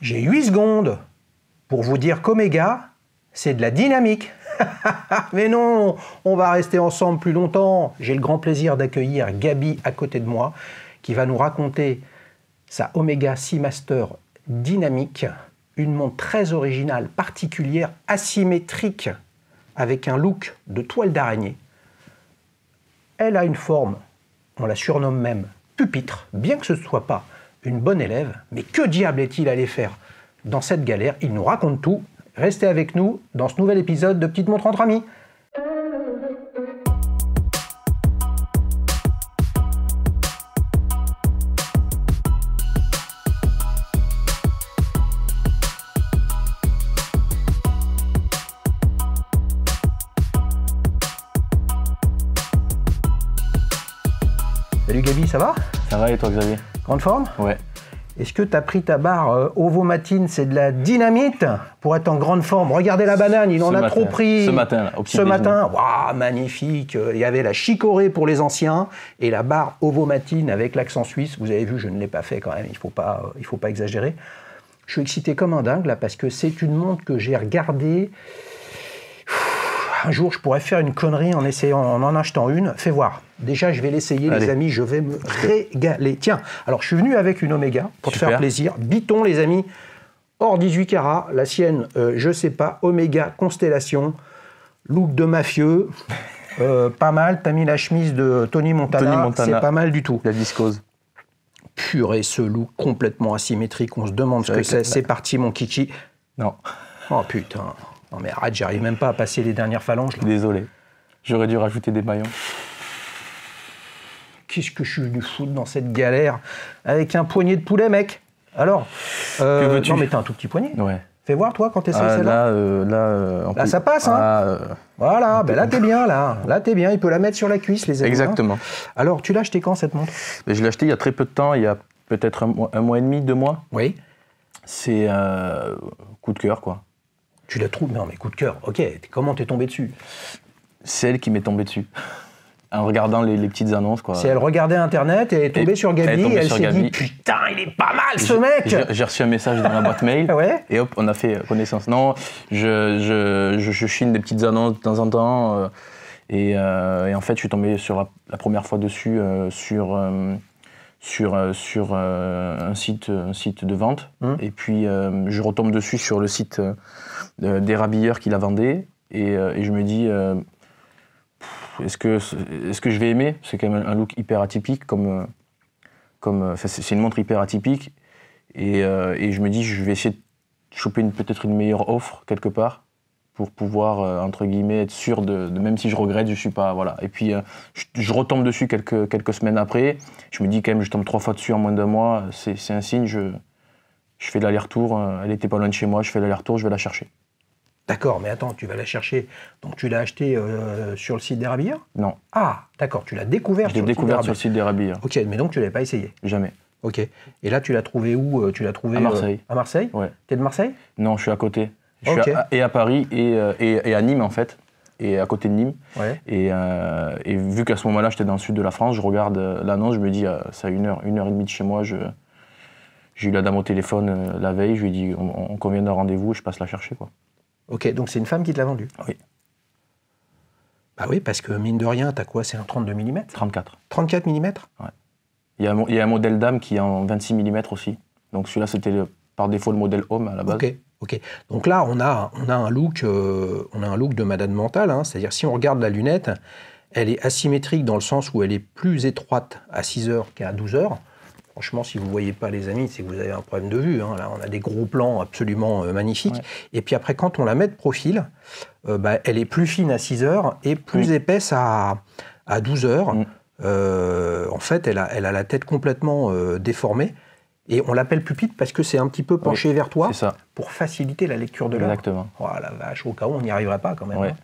J'ai 8 secondes pour vous dire qu'Omega, c'est de la dynamique. Mais non, on va rester ensemble plus longtemps. J'ai le grand plaisir d'accueillir Gaby à côté de moi, qui va nous raconter sa Omega Seamaster dynamique, une montre très originale, particulière, asymétrique, avec un look de toile d'araignée. Elle a une forme, on la surnomme même pupitre, bien que ce ne soit pas une bonne élève, mais que diable est-il allé faire dans cette galère? Il nous raconte tout. Restez avec nous dans ce nouvel épisode de Petite Montre entre amis. Salut Gaby, ça va? Ça va et toi Xavier? Grande forme? Ouais. Est-ce que tu as pris ta barre Ovomatine, c'est de la dynamite pour être en grande forme? Regardez la banane, il en a trop pris. Ce matin, là, au petit déjeuner. Waouh, magnifique. Il y avait la chicorée pour les anciens et la barre Ovomatine avec l'accent suisse. Vous avez vu, je ne l'ai pas fait quand même, il faut pas exagérer. Je suis excité comme un dingue là parce que c'est une montre que j'ai regardée. Un jour, je pourrais faire une connerie en en achetant une. Fais voir. Déjà, je vais l'essayer, les amis. Je vais me régaler. Tiens, alors je suis venu avec une Omega pour te faire plaisir. Biton, les amis, hors 18 carats. La sienne, je sais pas. Omega Constellation. Look de mafieux. Pas mal. T'as mis la chemise de Tony Montana. C'est pas mal du tout. La viscose. Purée, ce look complètement asymétrique. On se demande ce que c'est. C'est parti, mon kiki. Non. Oh putain. Non mais arrête, j'arrive même pas à passer les dernières phalanges. Là. Désolé. J'aurais dû rajouter des maillons. Qu'est-ce que je suis venu foutre dans cette galère avec un poignet de poulet, mec? Alors, que veux-tu? Non mais t'as un tout petit poignet. Ouais. Fais voir toi quand t'essayes celle-là. Là, ça passe, hein. Voilà, ben là t'es bien, là. Là t'es bien, il peut la mettre sur la cuisse, les amis. Exactement. Hein. Alors, tu l'as acheté quand cette montre? Je l'ai acheté il y a très peu de temps, il y a peut-être un mois et demi, 2 mois. Oui. C'est coup de cœur, quoi. Tu la trouves? Non mais coup de cœur, ok. Comment t'es tombé dessus? C'est elle qui m'est tombée dessus. En regardant les petites annonces, quoi. C'est elle regardait Internet et elle est tombée sur Gaby et elle s'est dit putain, il est pas mal ce mec. J'ai reçu un message dans la boîte mail et hop, on a fait connaissance. Non, je chine des petites annonces de temps en temps et en fait, je suis tombé sur la première fois dessus sur un site de vente et puis je retombe dessus sur le site des rabilleurs qui la vendaient et je me dis est-ce que je vais aimer? C'est quand même un look hyper atypique c'est une montre hyper atypique et je me dis je vais essayer de choper peut-être une meilleure offre quelque part pour pouvoir entre guillemets être sûr de même si je regrette, je suis pas voilà. Et puis je retombe dessus quelques semaines après. Je me dis quand même je tombe 3 fois dessus en moins d'1 mois, c'est un signe. Je fais l'aller-retour. Elle était pas loin de chez moi. Je fais l'aller-retour. Je vais la chercher. D'accord, mais attends, tu vas la chercher. Donc tu l'as acheté sur le site des rabilleurs? Non. Ah, d'accord, tu l'as découvert sur le site des rabilleurs. Je l'ai découvert sur le site des rabilleurs. Ok, mais donc tu l'avais pas essayé? Jamais. Ok. Et là, tu l'as trouvé où? Tu l'as trouvé à Marseille. À Marseille? Ouais. T'es de Marseille? Non, je suis à côté. Je suis à Paris et à Nîmes en fait, et à côté de Nîmes. Ouais. Et vu qu'à ce moment-là, j'étais dans le sud de la France, je regarde l'annonce, je me dis c'est à 1h30 de chez moi. J'ai eu la dame au téléphone la veille, je lui ai dit on convient d'un rendez-vous et je passe la chercher quoi. Ok, donc c'est une femme qui te l'a vendue? Oui. Bah oui, parce que mine de rien, t'as quoi? C'est un 32 mm? 34. 34 mm? Ouais. Il y a un modèle dame qui est en 26 mm aussi. Donc celui-là, c'était par défaut le modèle homme à la base. Ok. Donc là, on a un look de Madame Mentale, hein. C'est-à-dire si on regarde la lunette, elle est asymétrique dans le sens où elle est plus étroite à 6 heures qu'à 12 heures. Franchement, si vous ne voyez pas les amis, c'est que vous avez un problème de vue. Hein. Là, on a des gros plans absolument magnifiques. Ouais. Et puis après, quand on la met de profil, elle est plus fine à 6 heures et plus épaisse à 12 heures. En fait, elle a la tête complètement déformée. Et on l'appelle pupitre parce que c'est un petit peu penché vers toi pour faciliter la lecture de l'heure. Exactement. Oh la vache, au cas où on n'y arriverait pas quand même. Ouais.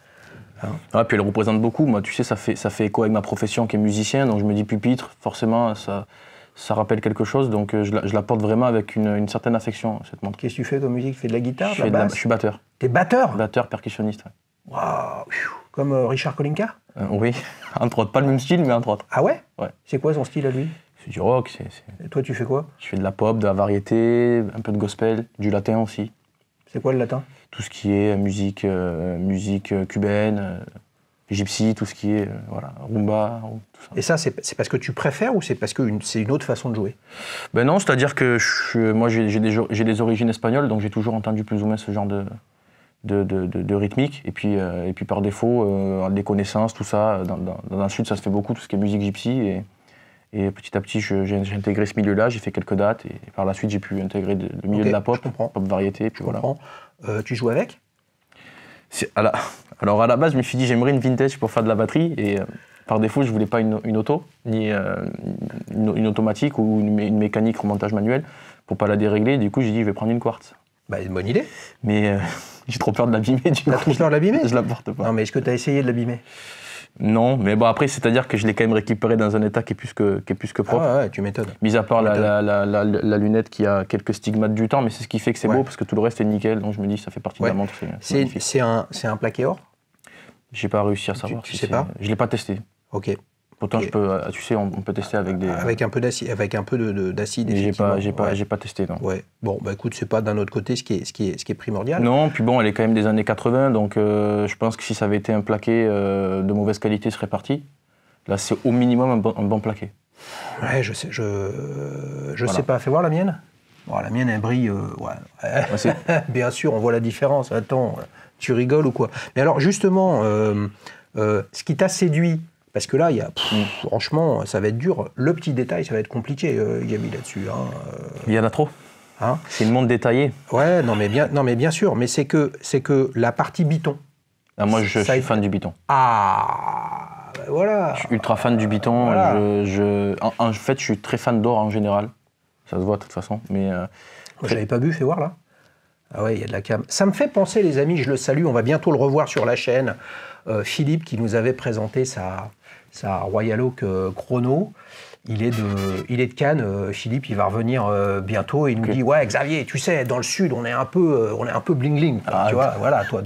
Hein. Puis elle représente beaucoup. Moi, tu sais, ça fait écho avec ma profession qui est musicien. Donc je me dis pupitre, forcément, ça rappelle quelque chose, donc je la porte vraiment avec une certaine affection, cette montre. Qu'est-ce que tu fais comme musique? Tu fais de la guitare, de la basse? Je suis batteur. T'es batteur? Batteur, percussionniste. Ouais. Waouh. Comme Richard Kolinka? Oui, entre autres. Pas le même style, mais entre autres. Ah ouais? Ouais. C'est quoi son style à lui? C'est du rock. Et toi, tu fais quoi? Je fais de la pop, de la variété, un peu de gospel, du latin aussi. C'est quoi le latin? Tout ce qui est musique cubaine, gypsy, tout ce qui est voilà, rumba, tout ça. Et ça, c'est parce que tu préfères ou c'est parce que c'est une autre façon de jouer? Ben non, c'est-à-dire que moi j'ai des origines espagnoles, donc j'ai toujours entendu plus ou moins ce genre de rythmique. Et puis par défaut, des connaissances, tout ça, dans le sud ça se fait beaucoup, tout ce qui est musique gypsy. Et petit à petit j'ai intégré ce milieu-là, j'ai fait quelques dates et par la suite j'ai pu intégrer le milieu de la pop variété. Puis voilà. Tu joues avec? Alors à la base, je me suis dit j'aimerais une vintage pour faire de la batterie et par défaut, je voulais pas une auto, ni une automatique ou une mécanique remontage manuel pour pas la dérégler. Du coup, j'ai dit je vais prendre une quartz. Bah, une bonne idée. Mais j'ai trop peur de l'abîmer. T'as trop peur de l'abîmer? Je la porte pas. Non, mais est-ce que tu as essayé de l'abîmer? Non, mais bon après, c'est-à-dire que je l'ai quand même récupéré dans un état qui est plus que propre. Ah ouais, tu m'étonnes. Mis à part la lunette qui a quelques stigmates du temps, mais c'est ce qui fait que c'est beau parce que tout le reste est nickel. Donc je me dis ça fait partie de la montre. C'est un plaqué or? J'ai pas réussi à savoir. Tu sais pas? Je l'ai pas testé. Ok. Pourtant, tu sais, on peut tester avec des... Avec un peu d'acide, effectivement. J'ai pas testé, non. Ouais. Bon, bah écoute, c'est pas d'un autre côté ce qui est primordial. Non, puis bon, elle est quand même des années 80, donc je pense que si ça avait été un plaqué de mauvaise qualité, ce serait parti. Là, c'est au minimum un bon plaqué. Ouais, je sais pas. Fais voir la mienne. Bon, la mienne, elle brille. Ouais. Bien sûr, on voit la différence. Attends, tu rigoles ou quoi? Mais alors, justement, ce qui t'a séduit, parce que là, franchement, ça va être dur. Le petit détail, ça va être compliqué, Gaby, là-dessus. Hein. Il y en a trop. Hein? C'est une montre détaillée. Ouais, non mais bien sûr. Mais c'est que la partie Biton. Ah, moi, je suis fan du Biton. Ah, ben voilà. Je suis ultra fan du Biton. Voilà. En fait, je suis très fan d'or en général. Ça se voit de toute façon. Mais je l'avais pas bu, fais voir là. Ah ouais, il y a de la cam. Ça me fait penser, les amis, je le salue, on va bientôt le revoir sur la chaîne. Philippe qui nous avait présenté sa Royal Oak Chrono. Il est de Cannes. Philippe, il va revenir bientôt et il nous dit ouais, Xavier, tu sais, dans le sud, on est un peu bling bling. Tu vois, voilà, toi,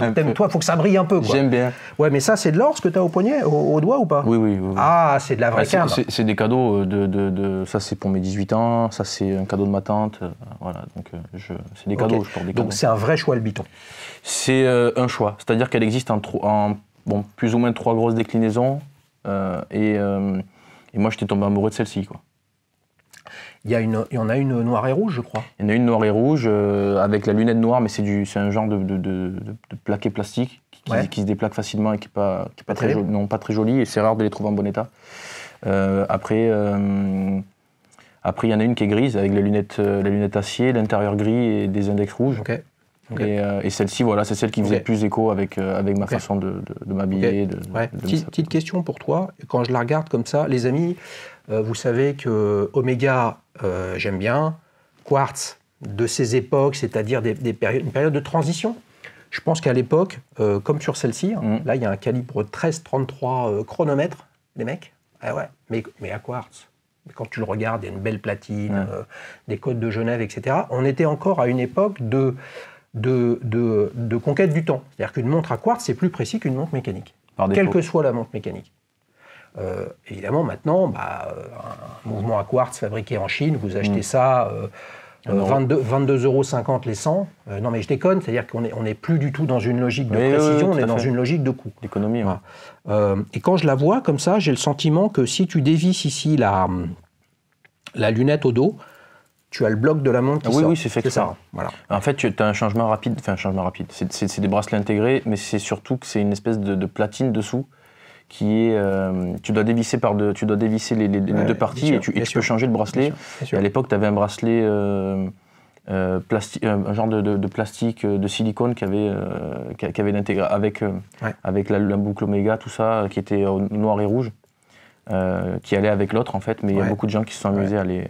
faut que ça brille un peu. Quoi. J'aime bien. Ouais, mais ça, c'est de l'or ce que tu as au poignet, au doigt ou pas? Oui. Ah, c'est de la vraie cam. C'est des cadeaux ça c'est pour mes 18 ans, ça c'est un cadeau de ma tante. Voilà, donc c'est des cadeaux. Je porte des cadeaux. Donc c'est un vrai choix le Biton. C'est un choix, c'est-à-dire qu'elle existe en plus ou moins 3 grosses déclinaisons et moi, j'étais tombé amoureux de celle-ci, quoi. Il y en a une noire et rouge, je crois. Il y en a une noire et rouge avec la lunette noire, mais c'est un genre de plaqué plastique qui se déplaque facilement et qui n'est pas très joli, non, pas très joli, et c'est rare de les trouver en bon état. Après, il y en a une qui est grise avec la lunette acier, l'intérieur gris et des index rouges. Okay. Et celle-ci, voilà, c'est celle qui faisait plus écho avec ma façon de m'habiller. Petite question pour toi. Quand je la regarde comme ça, les amis, vous savez que Omega, j'aime bien. Quartz, de ces époques, c'est-à-dire une période de transition. Je pense qu'à l'époque, comme sur celle-ci, là, il y a un calibre 13-33 chronomètre, les mecs. Ah ouais, mais à quartz. Quand tu le regardes, il y a une belle platine, des codes de Genève, etc. On était encore à une époque de conquête du temps. C'est-à-dire qu'une montre à quartz, c'est plus précis qu'une montre mécanique. Quelle que soit la montre mécanique. Évidemment, maintenant, un mouvement à quartz fabriqué en Chine, vous achetez ça 22,50 € les 100. Non mais je déconne, c'est-à-dire qu'on n'est plus du tout dans une logique de précision, on est dans une logique de coût. D'économie, et quand je la vois comme ça, j'ai le sentiment que si tu dévisses ici la lunette au dos, tu as le bloc de la montre qui sort. Oui, c'est fait que ça. Voilà. En fait, tu as un changement rapide. C'est des bracelets intégrés, mais c'est surtout que c'est une espèce de platine dessous qui est. Tu dois dévisser les deux parties et tu peux changer le bracelet. Bien sûr. Et à l'époque, tu avais un bracelet un genre de plastique de silicone qui avait intégré avec la boucle Omega, tout ça, qui était noir et rouge. Qui allait avec l'autre en fait, mais il y a beaucoup de gens qui se sont amusés à les.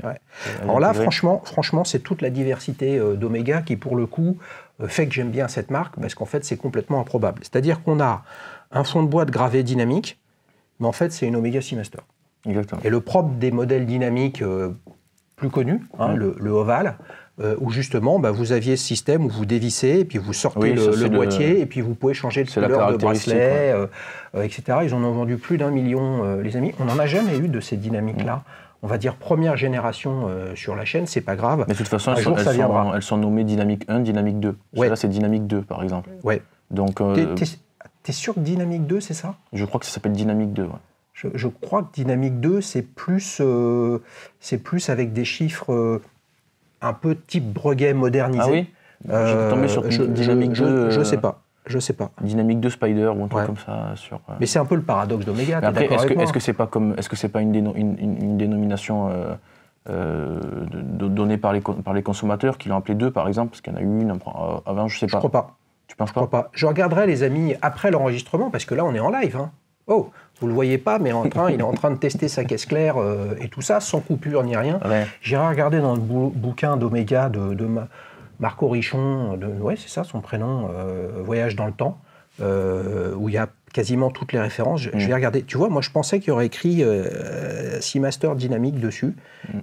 Alors là, franchement, c'est toute la diversité d'Omega qui, pour le coup, fait que j'aime bien cette marque parce qu'en fait, c'est complètement improbable. C'est-à-dire qu'on a un fond de boîte gravé dynamique, mais en fait, c'est une Omega Seamaster. Exactement. Et le propre des modèles dynamiques plus connus, le Oval, où justement, vous aviez ce système où vous dévissez, et puis vous sortez le boîtier, et puis vous pouvez changer de couleur de bracelet, etc. Ils en ont vendu plus d'1 million, les amis. On n'en a jamais eu de ces dynamiques-là. on va dire, première génération sur la chaîne, c'est pas grave. Mais de toute façon, elles sont nommées Dynamic 1, Dynamic 2. Ouais. Là, c'est Dynamic 2, par exemple. Ouais. Donc, t'es sûr que Dynamic 2, c'est ça? Je crois que ça s'appelle Dynamic 2, ouais. Je crois que Dynamic 2, c'est plus avec des chiffres un peu type Breguet modernisé. Ah oui? J'étais tombé sur Dynamic 2. Je sais pas. Dynamic 2 Spider ou un truc comme ça. Mais c'est un peu le paradoxe d'Omega. Après, est-ce que c'est pas une dénomination donnée par les consommateurs qui l'ont appelé 2, par exemple, parce qu'il y en a eu une avant, je sais pas. Je crois pas. Tu penses pas? Je crois pas. Je regarderai, les amis, après l'enregistrement, parce que là, on est en live. Hein. Oh, vous le voyez pas, mais il est en train de tester sa caisse claire et tout ça, sans coupure ni rien. Ouais. J'irai regarder dans le bouquin d'Omega de Marco Richon, ouais, c'est ça son prénom, Voyage dans le temps, où il y a quasiment toutes les références. Je vais regarder. Tu vois, moi, je pensais qu'il y aurait écrit Seamaster Dynamic dessus.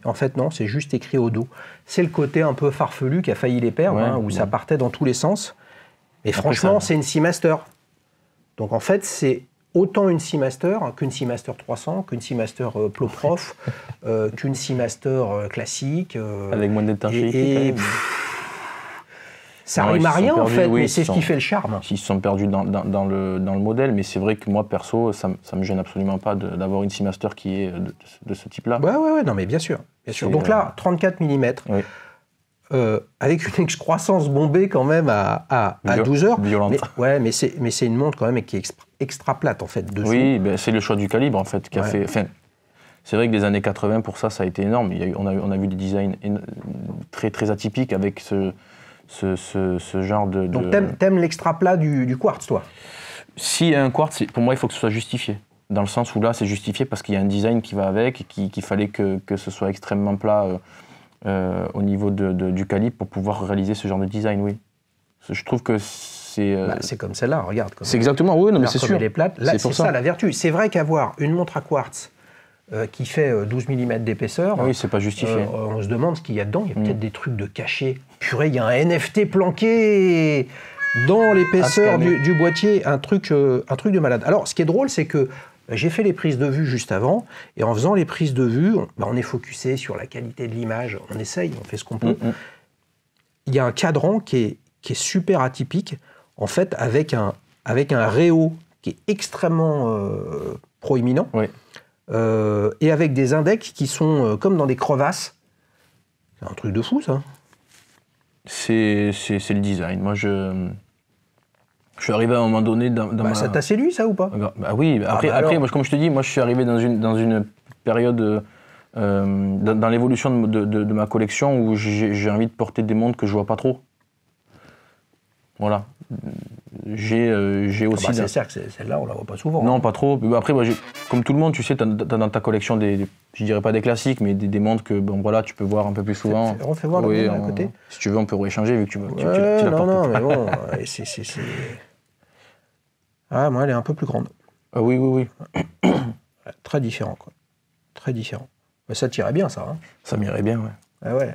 En fait, non, c'est juste écrit au dos. C'est le côté un peu farfelu qui a failli les perdre, où ça partait dans tous les sens. Et franchement, c'est une Seamaster. Donc, en fait, c'est autant une Seamaster qu'une Seamaster 300, qu'une Seamaster Ploprof, qu'une Seamaster classique. Avec moins d'étanchéité. Ça rime à rien, en fait, mais c'est ce qui fait le charme. Ils se sont perdus dans le modèle, mais c'est vrai que moi, perso, ça me gêne absolument pas d'avoir une Seamaster qui est de ce type-là. Ouais, non, mais bien sûr. Donc là, 34 mm. Oui. Avec une excroissance bombée quand même à 12 heures. Violente. Mais c'est une montre quand même qui est extra plate en fait dessous. Oui, c'est le choix du calibre en fait qui a fait. Enfin, c'est vrai que les années 80 pour ça a été énorme. On a vu des designs très très atypiques avec ce genre de. Donc t'aimes l'extra plat du quartz, toi? S'il y a un quartz, pour moi il faut que ce soit justifié. Dans le sens où là c'est justifié parce qu'il y a un design qui va avec, et qu'il fallait que ce soit extrêmement plat. Au niveau du calibre pour pouvoir réaliser ce genre de design, oui. Je trouve que c'est... c'est comme celle-là, regarde. C'est exactement, oui, non, mais c'est sûr. Elle est plate. Là, c'est ça la vertu. C'est vrai qu'avoir une montre à quartz qui fait 12 mm d'épaisseur, oui, c'est pas justifié. On se demande ce qu'il y a dedans. Il y a peut-être des trucs de cachet. Purée, il y a un NFT planqué dans l'épaisseur du boîtier. Un truc de malade. Alors, ce qui est drôle, c'est que j'ai fait les prises de vue juste avant, et en faisant les prises de vue, on est focusé sur la qualité de l'image, on essaye, on fait ce qu'on peut. Il y a un cadran qui est super atypique, en fait, avec un réo qui est extrêmement proéminent, et avec des index qui sont comme dans des crevasses. C'est un truc de fou, ça. C'est le design. Moi, je suis arrivé à un moment donné dans ma... Ça t'a séduit, ça, ou pas? Bah oui, après moi, comme je te dis, moi je suis arrivé dans une période dans l'évolution de ma collection où j'ai envie de porter des montres que je vois pas trop. Voilà. J'ai aussi... c'est certain que celle-là, on la voit pas souvent. Non, pas trop. Après, moi, comme tout le monde, tu sais, t'as dans ta collection je dirais pas des classiques, mais des montres que voilà, tu peux voir un peu plus souvent. Refais voir le à côté. Si tu veux, on peut rééchanger vu que tu la portes. Non, mais bon, c'est... Ah, moi, elle est un peu plus grande. Oui. Très différent, quoi. Très différent. Mais ça t'irait bien, ça. Hein. Ça m'irait bien, ouais. Ah ouais.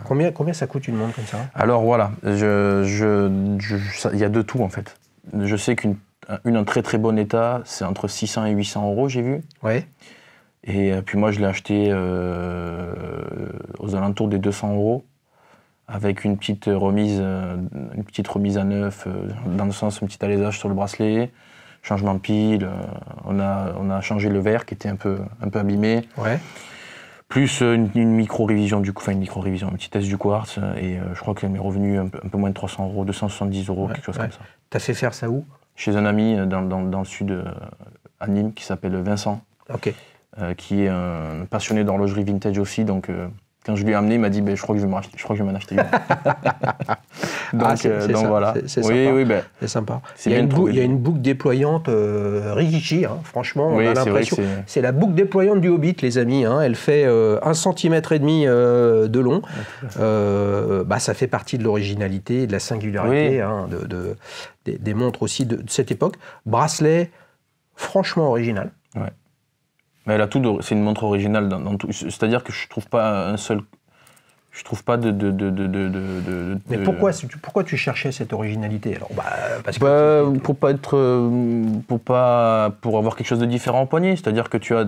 Combien ça coûte une montre comme ça? Alors voilà, il y a de tout en fait. Je sais qu'une en très très bon état, c'est entre 600 et 800 €, j'ai vu. Ouais. Et puis moi, je l'ai acheté aux alentours des 200 €, avec une petite remise à neuf, dans le sens un petit alésage sur le bracelet, changement de pile. On a changé le verre qui était un peu abîmé. Ouais. Plus une micro-révision une petite test du quartz, et je crois qu'elle m'est revenue un peu moins de 300 €, 270 €, quelque chose comme ça. T'as fait faire ça où? Chez un ami dans le sud, à Nîmes, qui s'appelle Vincent, qui est un passionné d'horlogerie vintage aussi, donc quand je lui ai amené, il m'a dit je crois que je vais m'en acheter une. donc voilà. C'est sympa. Oui, c'est sympa. Il y a une boucle déployante Rikishi, hein. Franchement, on a l'impression. C'est la boucle déployante du Hobbit, les amis. Hein. Elle fait 1,5 cm de long. Ça fait partie de l'originalité, de la singularité des montres aussi de cette époque. Bracelet, franchement original. Ouais. Mais elle a tout. C'est une montre originale dans tout. C'est-à-dire que je trouve pas un seul. Je trouve pas de. Mais pourquoi tu cherchais cette originalité alors? Parce que pour avoir quelque chose de différent au poignet. C'est-à-dire que tu as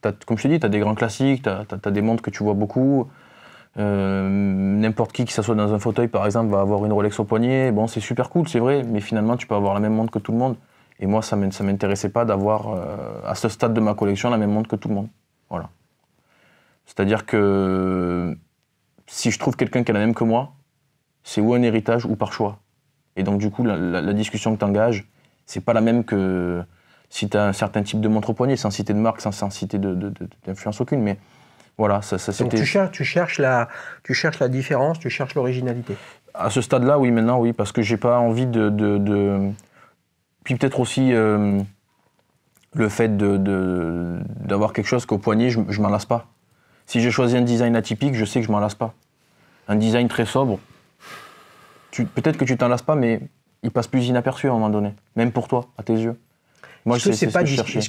comme je te dis, tu as des grands classiques, tu as des montres que tu vois beaucoup. N'importe qui s'assoit dans un fauteuil, par exemple, va avoir une Rolex au poignet. Bon, c'est super cool, c'est vrai, mais finalement, tu peux avoir la même montre que tout le monde. Et moi, ça ne m'intéressait pas d'avoir, à ce stade de ma collection, la même montre que tout le monde. Voilà. C'est-à-dire que si je trouve quelqu'un qui a la même que moi, c'est ou un héritage ou par choix. Et donc, du coup, la discussion que tu engages, c'est pas la même que si tu as un certain type de montre au poignet, sans citer de marque, sans citer d'influence aucune. Mais voilà, ça c'était... Donc tu cherches la différence, tu cherches l'originalité. À ce stade-là, oui, maintenant, oui, parce que j'ai pas envie de... Puis peut-être aussi le fait d'avoir quelque chose qu'au poignet, je m'en lasse pas. Si j'ai choisi un design atypique, je sais que je m'en lasse pas. Un design très sobre, peut-être que tu t'en lasses pas, mais il passe plus inaperçu à un moment donné, même pour toi, à tes yeux. Moi, Est-ce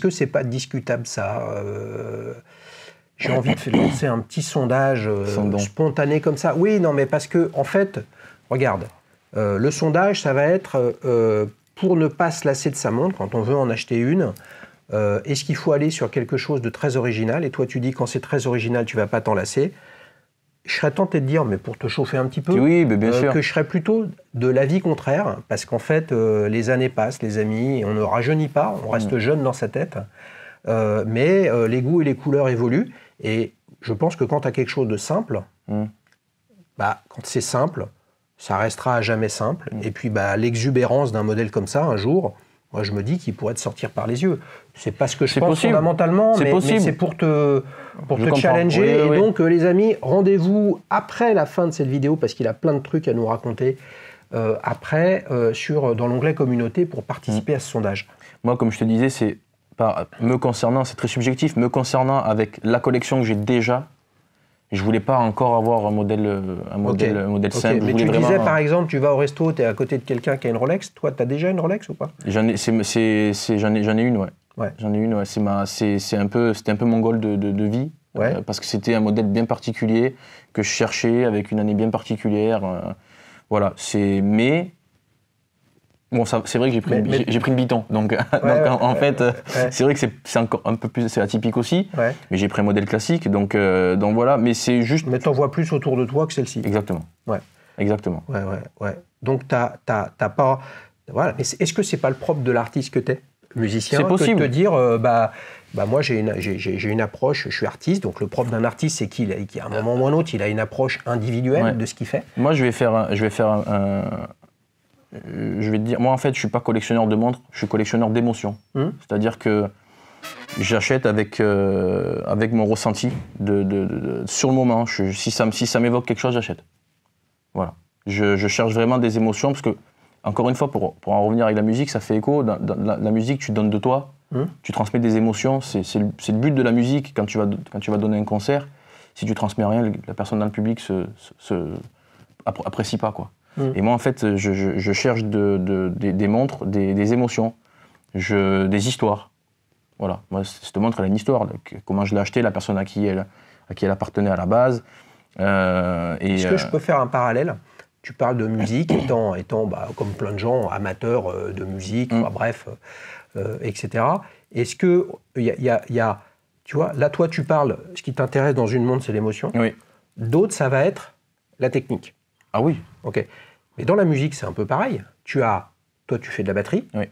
que c'est pas discutable ça J'ai envie de lancer un petit sondage spontané comme ça. Oui, non, mais parce que en fait, regarde, le sondage, ça va être pour ne pas se lasser de sa montre quand on veut en acheter une. Est-ce qu'il faut aller sur quelque chose de très original? Et toi, tu dis quand c'est très original, tu vas pas t'en lasser. Je serais tenté de dire, mais pour te chauffer un petit peu, oui, bien sûr. que je serais plutôt de l'avis contraire, parce qu'en fait, les années passent, les amis, et on ne rajeunit pas, on reste jeune dans sa tête, mais les goûts et les couleurs évoluent, et je pense que quand tu as quelque chose de simple, quand c'est simple, ça restera à jamais simple, et puis l'exubérance d'un modèle comme ça, un jour, moi je me dis qu'il pourrait te sortir par les yeux. C'est pas ce que je pense fondamentalement, mais c'est pour te challenger. Oui. Et donc les amis, rendez-vous après la fin de cette vidéo, parce qu'il a plein de trucs à nous raconter dans l'onglet communauté pour participer à ce sondage. Moi, comme je te disais, me concernant, c'est très subjectif, me concernant avec la collection que j'ai déjà, je voulais pas encore avoir un modèle simple. Mais tu disais par exemple, tu vas au resto, tu es à côté de quelqu'un qui a une Rolex. Toi, tu as déjà une Rolex ou pas? J'en ai une, ouais. J'en ai une, ouais. C'était un peu mon goal de vie, parce que c'était un modèle bien particulier que je cherchais avec une année bien particulière. Voilà. Bon, c'est vrai que j'ai pris le Biton, donc en fait, c'est vrai que c'est encore un peu plus, c'est atypique aussi, mais j'ai pris un modèle classique, donc voilà, mais c'est juste... Mais t'en vois plus autour de toi que celle-ci. Exactement. Ouais. Exactement. Ouais. Donc t'as pas... Voilà, mais est-ce que c'est pas le propre de l'artiste que t'es, musicien? C'est possible. Que de te dire, moi j'ai une approche, je suis artiste, donc le propre d'un artiste, c'est qu'à un moment ou un autre, il a une approche individuelle de ce qu'il fait. Moi, je vais te dire, moi en fait, je suis pas collectionneur de montres, je suis collectionneur d'émotions. C'est-à-dire que j'achète avec mon ressenti sur le moment. Si ça m'évoque quelque chose, j'achète. Voilà. Je cherche vraiment des émotions parce que, encore une fois, pour en revenir avec la musique, ça fait écho. Dans la musique, tu donnes de toi, tu transmets des émotions. C'est le but de la musique quand tu vas donner un concert. Si tu transmets rien, la personne dans le public apprécie pas, quoi. Et moi, en fait, je cherche des montres, des émotions, des histoires. Voilà. Moi, cette montre, elle a une histoire. Comment je l'ai achetée, la personne à qui elle appartenait à la base. Est-ce que je peux faire un parallèle? Tu parles de musique, étant comme plein de gens, amateurs de musique, etc. Est-ce que tu vois, là, toi, tu parles, ce qui t'intéresse dans une montre, c'est l'émotion. Oui. D'autres, ça va être la technique. Ah oui. Ok. Mais dans la musique, c'est un peu pareil. Toi, tu fais de la batterie. Oui.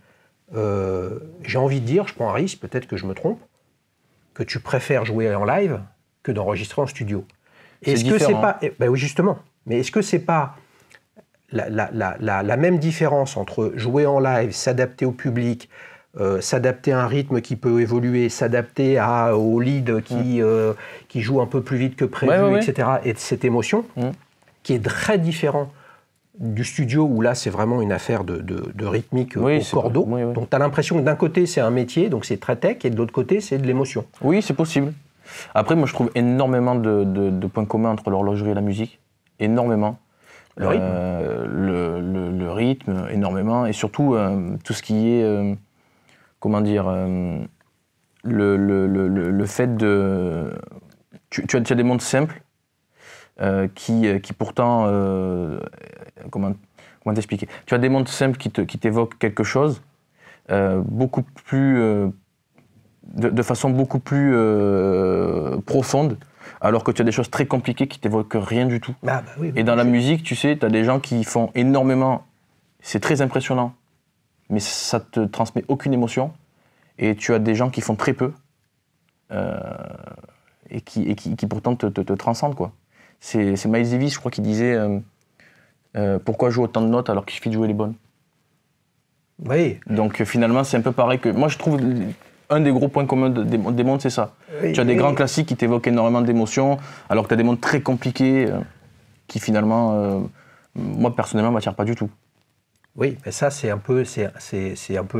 J'ai envie de dire, je prends un risque, peut-être que je me trompe, que tu préfères jouer en live que d'enregistrer en studio. Est-ce que c'est pas... oui, justement. Mais est-ce que c'est pas la même différence entre jouer en live, s'adapter au public, s'adapter à un rythme qui peut évoluer, s'adapter au lead qui joue un peu plus vite que prévu, etc., et de cette émotion qui est très différent du studio où là c'est vraiment une affaire de rythmique au cordeau. Donc tu as l'impression que d'un côté c'est un métier, donc c'est très tech, et de l'autre côté c'est de l'émotion. Oui, c'est possible. Après, moi je trouve énormément de points communs entre l'horlogerie et la musique. Énormément. Le rythme. Le rythme, énormément. Et surtout tout ce qui est, le fait de... Tu as des montres simples qui pourtant... comment t'expliquer? Tu as des montres simples qui t'évoquent quelque chose, beaucoup plus de façon beaucoup plus profonde, alors que tu as des choses très compliquées qui t'évoquent rien du tout. Ah, bah oui, et dans la musique, tu sais, tu as des gens qui font énormément, c'est très impressionnant, mais ça te transmet aucune émotion. Et tu as des gens qui font très peu et qui pourtant te transcendent, quoi. C'est Miles Davis, je crois, qui disait pourquoi jouer autant de notes alors qu'il suffit de jouer les bonnes. Oui. Donc finalement, c'est un peu pareil que... Moi, je trouve un des gros points communs des mondes, c'est ça. Oui, tu as des grands classiques qui t'évoquent énormément d'émotions, alors que tu as des mondes très compliqués qui finalement, moi personnellement, ne m'attirent pas du tout. Oui, mais ça, c'est un peu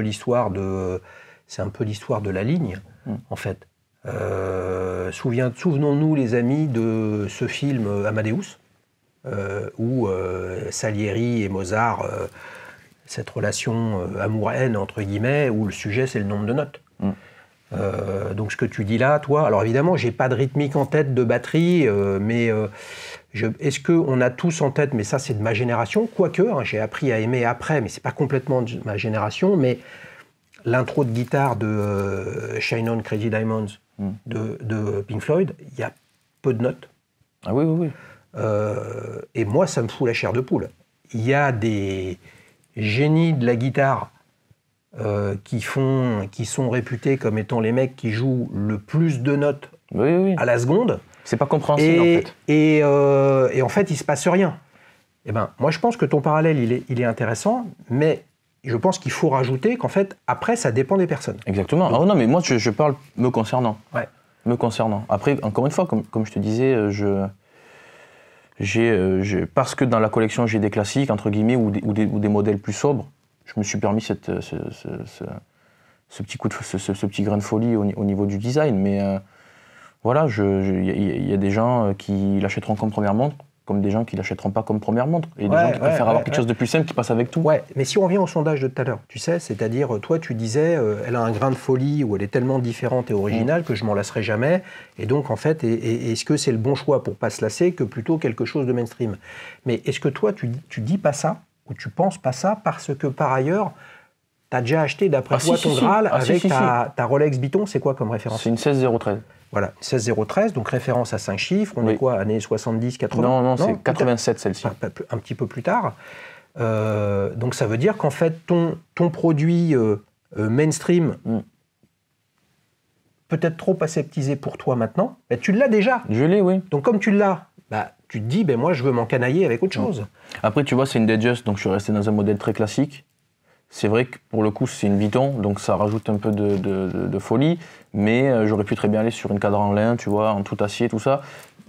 l'histoire de... C'est un peu l'histoire de la ligne, en fait. Souvenons-nous, les amis, de ce film Amadeus, où Salieri et Mozart, cette relation amour-haine, entre guillemets, où le sujet, c'est le nombre de notes. Donc ce que tu dis là, toi, alors évidemment, j'ai pas de rythmique en tête de batterie, mais est-ce qu'on a tous en tête, mais ça c'est de ma génération, quoique, hein, j'ai appris à aimer après, mais c'est pas complètement de ma génération, mais l'intro de guitare de Shine On Crazy Diamonds de Pink Floyd, il y a peu de notes. Ah oui, oui, oui. Et moi, ça me fout la chair de poule. Il y a des génies de la guitare qui sont réputés comme étant les mecs qui jouent le plus de notes à la seconde. C'est pas compréhensible, en fait. Et en fait, il se passe rien. Eh ben, moi, je pense que ton parallèle, il est intéressant, mais je pense qu'il faut rajouter qu'en fait, après, ça dépend des personnes. Exactement. Donc, non, mais moi, je parle me concernant. Ouais. Me concernant. Après, encore une fois, comme je te disais, parce que dans la collection, j'ai des classiques, entre guillemets, ou des modèles plus sobres, je me suis permis ce petit grain de folie au niveau du design. Mais voilà, il y a des gens qui l'achèteront comme première montre, comme des gens qui l'achèteront pas comme première montre. Et des gens qui préfèrent avoir quelque chose de plus simple qui passe avec tout. Ouais, mais si on revient au sondage de tout à l'heure, tu sais, c'est-à-dire, toi, tu disais, elle a un grain de folie ou elle est tellement différente et originale que je m'en lasserai jamais. Et donc, en fait, est-ce que c'est le bon choix pour pas se lasser que plutôt quelque chose de mainstream? Mais est-ce que toi, tu dis pas ça ou tu penses pas ça parce que, par ailleurs, tu as déjà acheté, d'après toi, ton Graal avec ta Rolex Vuitton, c'est quoi comme référence? C'est une 16013. Voilà, 16013, donc référence à 5 chiffres. On est quoi, années 70, 80? Non, c'est 87 celle-ci. Un petit peu plus tard. Donc ça veut dire qu'en fait, ton produit mainstream, peut-être trop aseptisé pour toi maintenant, mais tu l'as déjà. Je l'ai, oui. Donc comme tu l'as, tu te dis, moi je veux m'encanailler avec autre chose. Après, tu vois, c'est une Datejust, donc je suis resté dans un modèle très classique. C'est vrai que pour le coup, c'est une Vuitton, donc ça rajoute un peu de folie, mais j'aurais pu très bien aller sur une cadre en lin, tu vois, en tout acier, tout ça.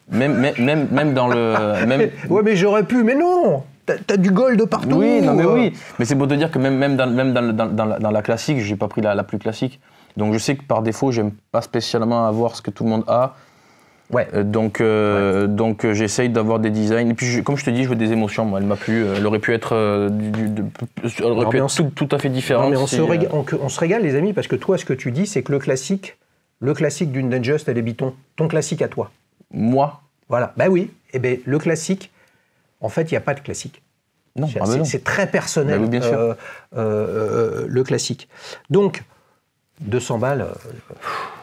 Même dans le... Ouais, mais j'aurais pu, mais non! T'as du gold partout! Oui, non, mais oui. Mais c'est pour te dire que même dans la classique, j'ai pas pris la plus classique. Donc je sais que par défaut, j'aime pas spécialement avoir ce que tout le monde a. Ouais. Donc j'essaye d'avoir des designs. Et puis, comme je te dis, je veux des émotions. Moi, elle m'a plu. Elle aurait pu être, tout à fait différente. Non, mais on se régale, les amis, parce que toi, ce que tu dis, c'est que le classique d'une Datejust, elle est Vuitton. Ton classique à toi. Moi. Voilà. Bah oui. Et ben le classique, en fait, il n'y a pas de classique. Non, c'est très personnel. Oui, bien sûr. Le classique. Donc, 200 balles.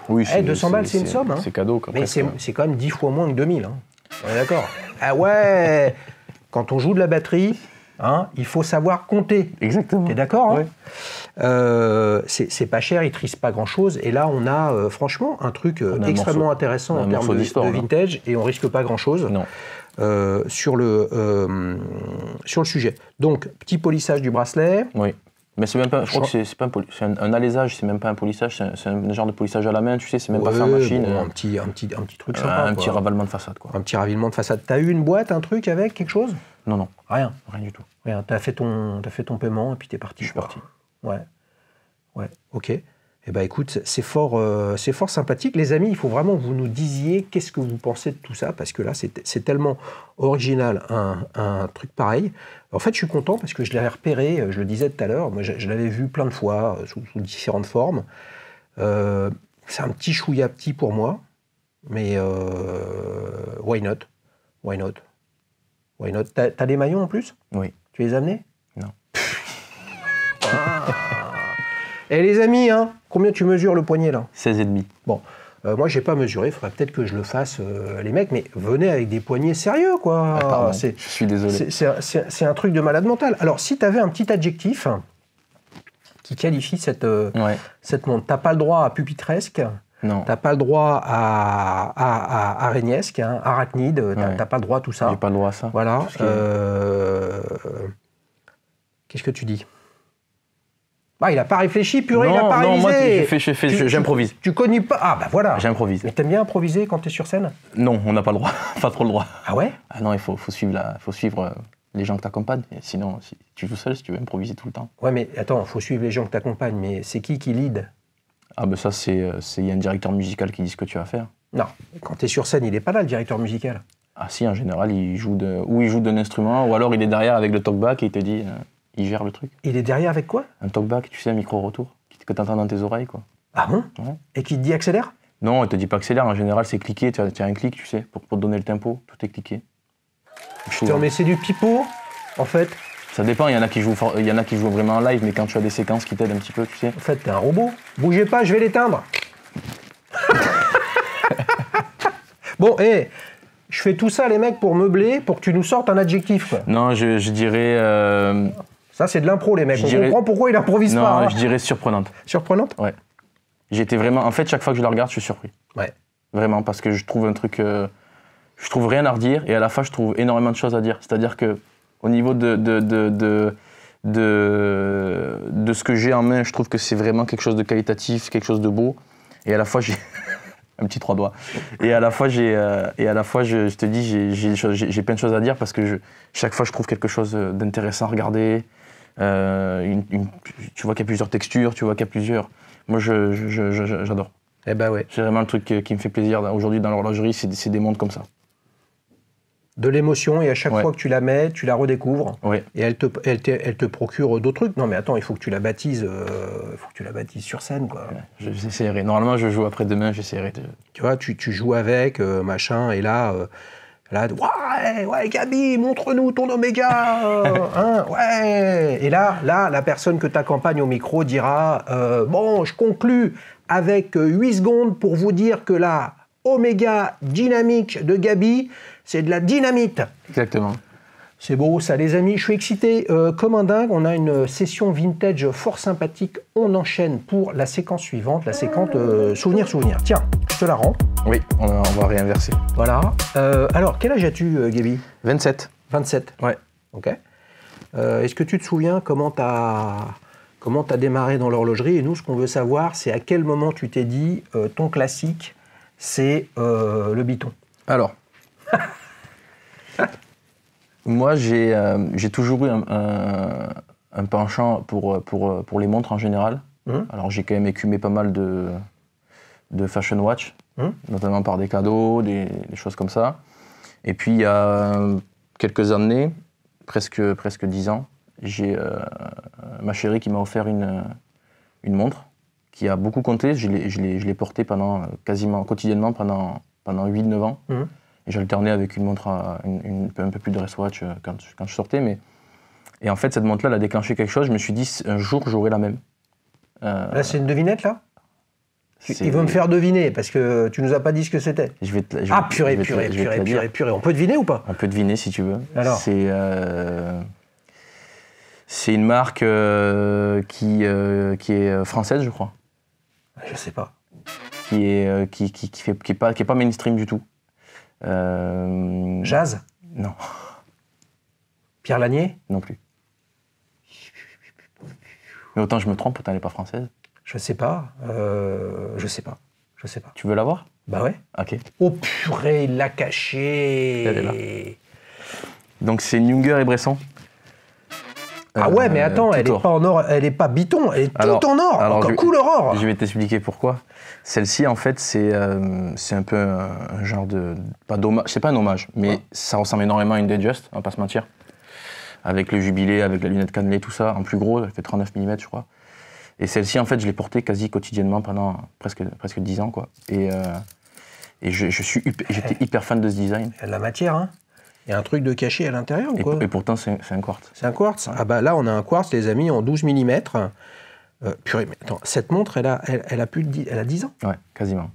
Oui, 200 balles, c'est une somme. Hein. C'est cadeau. Mais c'est quand même 10 fois moins que 2000. Hein. On est d'accord? Ah ouais. Quand on joue de la batterie, il faut savoir compter. Exactement. T'es d'accord? Ouais. C'est pas cher, il trisse pas grand-chose. Et là, on a franchement un truc extrêmement intéressant en termes de vintage. Et on risque pas grand-chose sur le sujet. Donc, petit polissage du bracelet. Oui. Mais c'est même pas, je crois que c'est pas un alésage, c'est même pas un polissage, c'est un genre de polissage à la main, tu sais, c'est même pas fait en machine. Bon, un petit truc sympa. Un petit ravalement de façade, quoi. Un petit ravilement de façade. T'as eu une boîte, un truc avec, quelque chose? Non. Rien du tout. Rien, t'as fait ton paiement et puis t'es parti. Je suis parti. Ouais, ok. Eh ben écoute, c'est fort sympathique. Les amis, il faut vraiment que vous nous disiez qu'est-ce que vous pensez de tout ça, parce que là, c'est tellement original, un truc pareil. En fait, je suis content parce que je l'avais repéré, je le disais tout à l'heure, moi je l'avais vu plein de fois, sous différentes formes. C'est un petit chouïa petit pour moi, mais why not? T'as des maillons en plus? Oui. Tu les as amenés? Non. Et les amis, Combien tu mesures le poignet là? 16,5. Bon, moi j'ai pas mesuré, il faudrait peut-être que je le fasse, les mecs, mais venez avec des poignets sérieux, quoi. Pardon, je suis désolé. C'est un truc de malade mental. Alors, si tu avais un petit adjectif qui qualifie cette montre, t'as pas le droit à pupitresque, Non. t'as pas le droit à araignesque, hein, arachnide, t'as pas le droit à tout ça. J'ai pas le droit à ça. Voilà. Qu'est-ce que tu dis? Ah, il a pas réfléchi, purée, il a pas révisé. Non, moi, j'improvise. Tu connais pas. Ah, bah voilà. J'improvise. Mais t'aimes bien improviser quand t'es sur scène? Non, on n'a pas le droit. Pas trop le droit. Ah ouais? Ah non, il faut suivre les gens que t'accompagnent. Sinon, si tu joues seul, si tu veux improviser tout le temps. Ouais, mais attends, faut suivre les gens que t'accompagnent. Mais c'est qui lead? Ah ben ça, il y a un directeur musical qui dit ce que tu vas faire. Non, quand t'es sur scène, il est pas là, le directeur musical. Ah si, en général, il joue d'un instrument, ou alors il est derrière avec le talkback et il te dit... Il gère le truc. Il est derrière avec quoi? Un talkback, tu sais, un micro-retour, que tu entends dans tes oreilles, quoi. Ah bon? Ouais. Et qui te dit accélère? Non, il te dit pas accélère, en général, c'est cliquer, tu as un clic, tu sais, pour te donner le tempo, tout est cliqué. Putain, mais c'est du pipeau, en fait. Ça dépend, il y en a qui jouent vraiment en live, mais quand tu as des séquences qui t'aident un petit peu, tu sais. En fait, t'es un robot. Bougez pas, je vais l'éteindre. Bon, je fais tout ça, les mecs, pour meubler, pour que tu nous sortes un adjectif, quoi. Non, je dirais... Ça, c'est de l'impro, les mecs. On comprend pourquoi il improvise pas. Non, hein. je dirais surprenante. Surprenante? Ouais. J'étais vraiment... En fait, chaque fois que je la regarde, je suis surpris. Ouais. Vraiment, parce que je trouve un truc... Je trouve rien à redire, et à la fin, je trouve énormément de choses à dire. C'est-à-dire que au niveau de ce que j'ai en main, je trouve que c'est vraiment quelque chose de qualitatif, quelque chose de beau. Et à la fois, j'ai... un petit 3 doigts. Et à la fois, je te dis, j'ai plein de choses à dire parce que chaque fois, je trouve quelque chose d'intéressant à regarder. Tu vois qu'il y a plusieurs textures, tu vois qu'il y a plusieurs... Moi, j'adore. Eh ben ouais. C'est vraiment le truc qui me fait plaisir aujourd'hui dans l'horlogerie, c'est des montres comme ça. De l'émotion, et à chaque fois que tu la mets, tu la redécouvres. Ouais. Et elle te procure d'autres trucs. Non mais attends, il faut que tu la baptises, sur scène, quoi. Ouais, j'essaierai. Normalement, je joue après-demain, j'essaierai de... Tu vois, tu joues avec, machin, et là, ouais, Gabi, montre-nous ton Oméga, hein, ouais. Et là, la personne que tu accompagnes au micro dira, bon, je conclus avec 8 secondes pour vous dire que la Oméga dynamique de Gabi, c'est de la dynamite. Exactement. C'est beau ça, les amis, je suis excité comme un dingue. On a une session vintage fort sympathique. On enchaîne pour la séquence suivante, la séquence souvenir. Tiens, je te la rends. Oui, on va réinverser. Voilà. Alors, quel âge as-tu, Gabi? 27. 27. Ouais. Ok. Est-ce que tu te souviens comment t'as démarré dans l'horlogerie? Et nous, ce qu'on veut savoir, c'est à quel moment tu t'es dit, ton classique, c'est le biton. Alors... Moi, j'ai toujours eu un penchant pour les montres en général. Alors, j'ai quand même écumé pas mal de fashion watch, notamment par des cadeaux, des choses comme ça. Et puis, il y a quelques années, presque 10 ans, j'ai ma chérie qui m'a offert une montre qui a beaucoup compté. Je l'ai portée quasiment quotidiennement pendant 8-9 ans. Et j'alternais avec une montre, un peu plus de wristwatch quand je sortais. Et en fait, cette montre-là, elle a déclenché quelque chose. Je me suis dit, un jour, j'aurai la même. Là, c'est une devinette, là? Il veut me faire deviner, parce que tu nous as pas dit ce que c'était. Purée. On peut deviner ou pas? On peut deviner, si tu veux. Alors? C'est une marque qui est française, je crois. Je sais pas. Qui est pas mainstream du tout. Jazz? Non. Pierre Lanier? Non plus. Mais autant je me trompe, autant elle n'est pas française. Je sais pas. Je sais pas. Tu veux la voir? Bah ouais. Ok. Oh purée, il l'a caché. Elle est là. Donc c'est Junger et Bresson. Ah ouais, mais attends, elle n'est pas en or, elle n'est pas biton, elle est toute en or, encore couleur or. Je vais t'expliquer pourquoi. Celle-ci, en fait, c'est un peu un genre de... Pas d'hommage, c'est pas un hommage, mais ça ressemble énormément à une Datejust, on va pas se mentir. Avec le jubilé, avec la lunette cannelée, tout ça, en plus gros, elle fait 39 mm, je crois. Et celle-ci, en fait, je l'ai portée quasi quotidiennement pendant presque 10 ans, quoi. Et j'étais hyper fan de ce design. Il y a de la matière, hein. Il y a un truc de caché à l'intérieur ou quoi? Et pourtant, c'est un quartz. C'est un quartz? Ah bah là, on a un quartz, les amis, en 12 mm. Purée, mais attends, cette montre, elle a plus de 10, elle a 10 ans. Ouais, quasiment.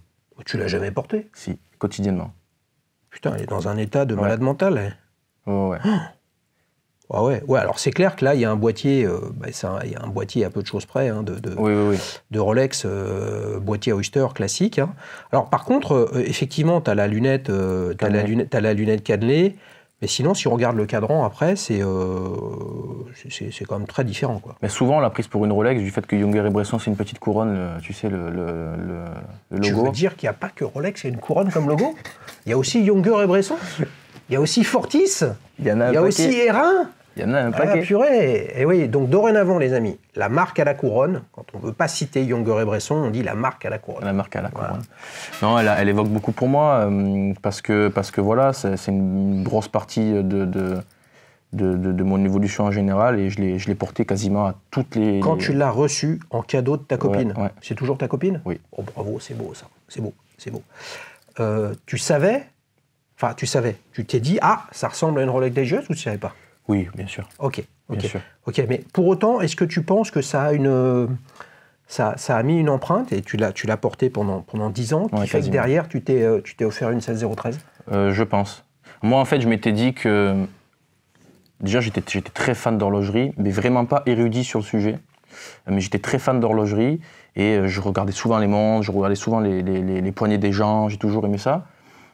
Tu l'as jamais portée? Si, quotidiennement. Putain, elle est dans un état de malade mental. Elle. Ouais. Ah ouais, alors c'est clair que là, il y a un boîtier, il y a un boîtier à peu de choses près, hein, de Rolex, boîtier Oyster classique. Hein. Alors par contre, effectivement, tu as la lunette, t'as la lunette cannelée, mais sinon, si on regarde le cadran après, c'est quand même très différent, quoi. Mais souvent, on l'a prise pour une Rolex du fait que Younger et Bresson, c'est une petite couronne, tu sais, le logo. Tu veux dire qu'il n'y a pas que Rolex et une couronne comme logo? Il y a aussi Younger et Bresson? Il y a aussi Fortis? Il y a aussi Hérin? Il y en a un paquet. Ah, purée. Et oui, donc dorénavant, les amis, la marque à la couronne, quand on ne veut pas citer Younger et Bresson, on dit la marque à la couronne. La marque à la couronne. Non, elle évoque beaucoup pour moi, parce que voilà, c'est une grosse partie de mon évolution en général, et je l'ai portée quasiment à toutes les... Quand tu l'as reçue en cadeau de ta copine, ouais. C'est toujours ta copine? Oui. Oh, bravo, c'est beau ça, c'est beau. Tu savais, tu t'es dit, ah, ça ressemble à une Rolex Datejust, ou tu ne savais pas? Oui, bien sûr. Ok. Bien sûr. Ok, mais pour autant, est-ce que tu penses que ça a mis une empreinte, et tu l'as porté pendant 10 ans, qui fait que derrière, tu t'es offert une 16013? Je pense. Moi, en fait, je m'étais dit que... Déjà, j'étais très fan d'horlogerie, mais vraiment pas érudit sur le sujet. Mais j'étais très fan d'horlogerie, et je regardais souvent les montres, je regardais souvent les poignets des gens, j'ai toujours aimé ça.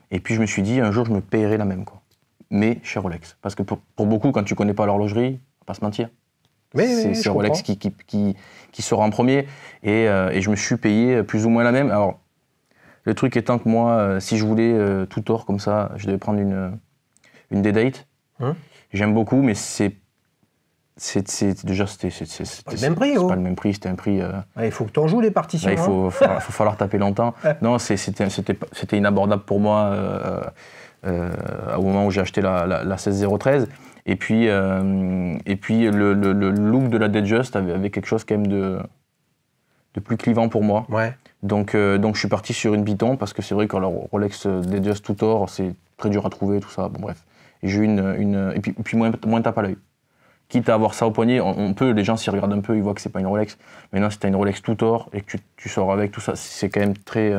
Et puis, je me suis dit, un jour, je me payerai la même, quoi. Mais chez Rolex. Parce que pour beaucoup, quand tu connais pas l'horlogerie, on va pas se mentir. C'est Rolex qui sort en premier. Et je me suis payé plus ou moins la même. Alors, le truc étant que moi, si je voulais tout or comme ça, je devais prendre une D-Date. J'aime beaucoup, mais déjà, c'était pas le même prix. C'est pas le même prix, c'était un prix... Il faut que tu en joues les partitions. Là, il faut falloir taper longtemps. Non, c'était inabordable pour moi au moment où j'ai acheté la 16013. Et puis le look de la Datejust avait quelque chose quand même de plus clivant pour moi. Ouais. Donc je suis parti sur une Python, parce que c'est vrai que le Rolex Datejust tout or, c'est très dur à trouver, tout ça. Bon, bref. Et j'ai eu et puis moins tape à l'œil. Quitte à avoir ça au poignet, les gens s'y regardent un peu, ils voient que c'est pas une Rolex. Mais non, si t'as une Rolex tout or et que tu sors avec tout ça, c'est quand même très...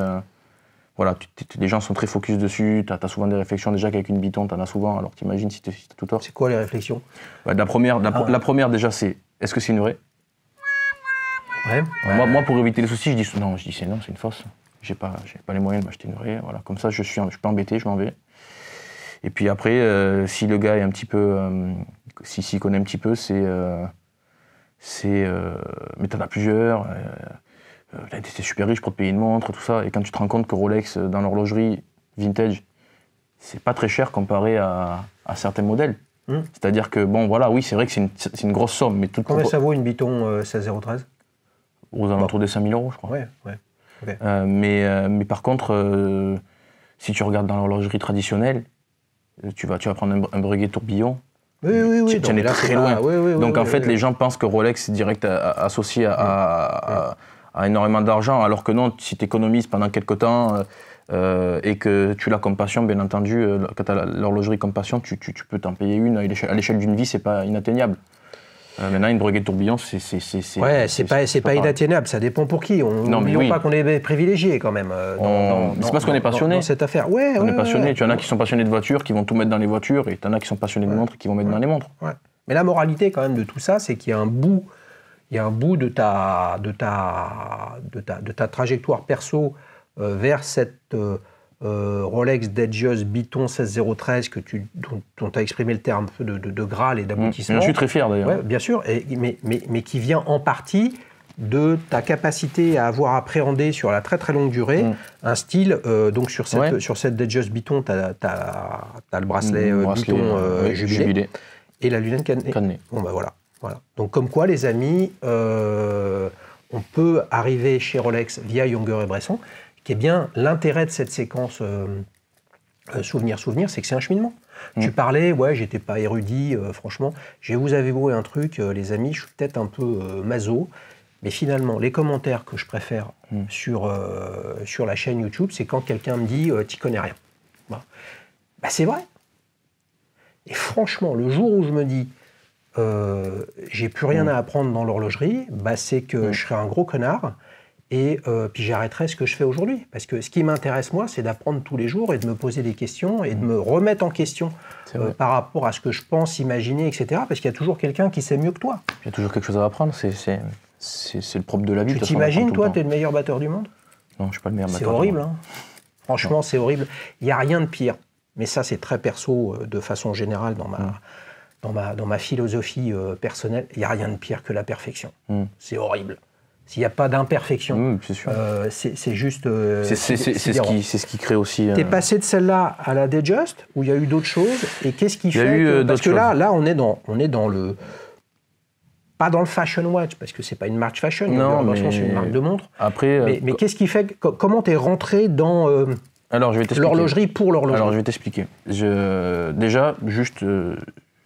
voilà, les gens sont très focus dessus, t'as souvent des réflexions, déjà qu'avec une Python, t'en as souvent, alors t'imagines si t'as tout or. C'est quoi les réflexions? La première déjà, c'est, est-ce que c'est une vraie? Ouais. Moi, pour éviter les soucis, je dis c'est une fausse. J'ai pas les moyens de m'acheter une vraie, voilà. Comme ça, je suis pas embêté, je m'en vais. Et puis après, si le gars est un petit peu... s'il connaît un petit peu, mais t'en as plusieurs. T'es super riche pour te payer une montre, tout ça. Et quand tu te rends compte que Rolex, dans l'horlogerie vintage, c'est pas très cher comparé à certains modèles. C'est-à-dire que, bon, voilà, oui, c'est vrai que c'est une grosse somme. Mais combien ça vaut une Python 16013? Aux alentours des 5 000 €, je crois. Ouais. Okay. Mais par contre, si tu regardes dans l'horlogerie traditionnelle, tu vas prendre un breguet tourbillon. Oui. Tu en es très loin. Donc en fait, oui. les gens pensent que Rolex est direct associé à énormément d'argent, alors que non, si tu économises pendant quelques temps et que tu l'as comme passion, bien entendu, quand tu as l'horlogerie comme passion, tu peux t'en payer une. À l'échelle d'une vie, c'est pas inatteignable. Maintenant, une breguet de tourbillon, c'est pas inatteignable, ça dépend pour qui. N'oublions pas qu'on est privilégiés quand même. C'est parce qu'on est passionné. Dans cette affaire. On est passionné. Tu en as qui sont passionnés de voitures, qui vont tout mettre dans les voitures, et tu en as qui sont passionnés de montres, qui vont mettre dans les montres. Ouais. Mais la moralité quand même de tout ça, c'est qu'il y a un bout de ta trajectoire perso vers cette Rolex Datejust Python 16013 dont tu as exprimé le terme de Graal et d'aboutissement. Je suis très fier d'ailleurs. Ouais, bien sûr, mais qui vient en partie de ta capacité à avoir appréhendé sur la très très longue durée un style. Donc sur cette Datejust Python, tu as le bracelet Python jubilé et la lunette cannelée. Bon ben voilà. Donc comme quoi les amis, on peut arriver chez Rolex via Younger et Bresson, qui est bien l'intérêt de cette séquence souvenir, c'est que c'est un cheminement. Tu parlais, j'étais pas érudit, franchement. Je vais vous avouer un truc, les amis, je suis peut-être un peu maso, mais finalement, les commentaires que je préfère sur la chaîne YouTube, c'est quand quelqu'un me dit « t'y connais rien ». C'est vrai. Et franchement, le jour où je me dis j'ai plus rien à apprendre dans l'horlogerie, bah, c'est que je serai un gros connard et puis j'arrêterai ce que je fais aujourd'hui. Parce que ce qui m'intéresse, moi, c'est d'apprendre tous les jours et de me poser des questions et de me remettre en question par rapport à ce que je pense, imaginer, etc. Parce qu'il y a toujours quelqu'un qui sait mieux que toi. Il y a toujours quelque chose à apprendre, c'est le propre de la vie. Tu t'imagines, toi, t'es le meilleur batteur du monde? Non, je ne suis pas le meilleur batteur. C'est horrible, hein. Franchement, c'est horrible. Il n'y a rien de pire. Mais ça, c'est très perso, de façon générale, dans ma philosophie personnelle. Il n'y a rien de pire que la perfection. C'est horrible. S'il n'y a pas d'imperfection, c'est juste... c'est ce qui crée aussi... T'es passé de celle-là à la Datejust, où il y a eu d'autres choses, et qu'est-ce qui fait que... Parce que là, on est dans le... Pas dans le fashion watch, parce que c'est pas une marque fashion, non, mais c'est une marque de montre. Après, mais qu'est-ce qui fait... Comment t'es rentré dans l'horlogerie pour l'horlogerie? Alors, je vais t'expliquer. Déjà, juste...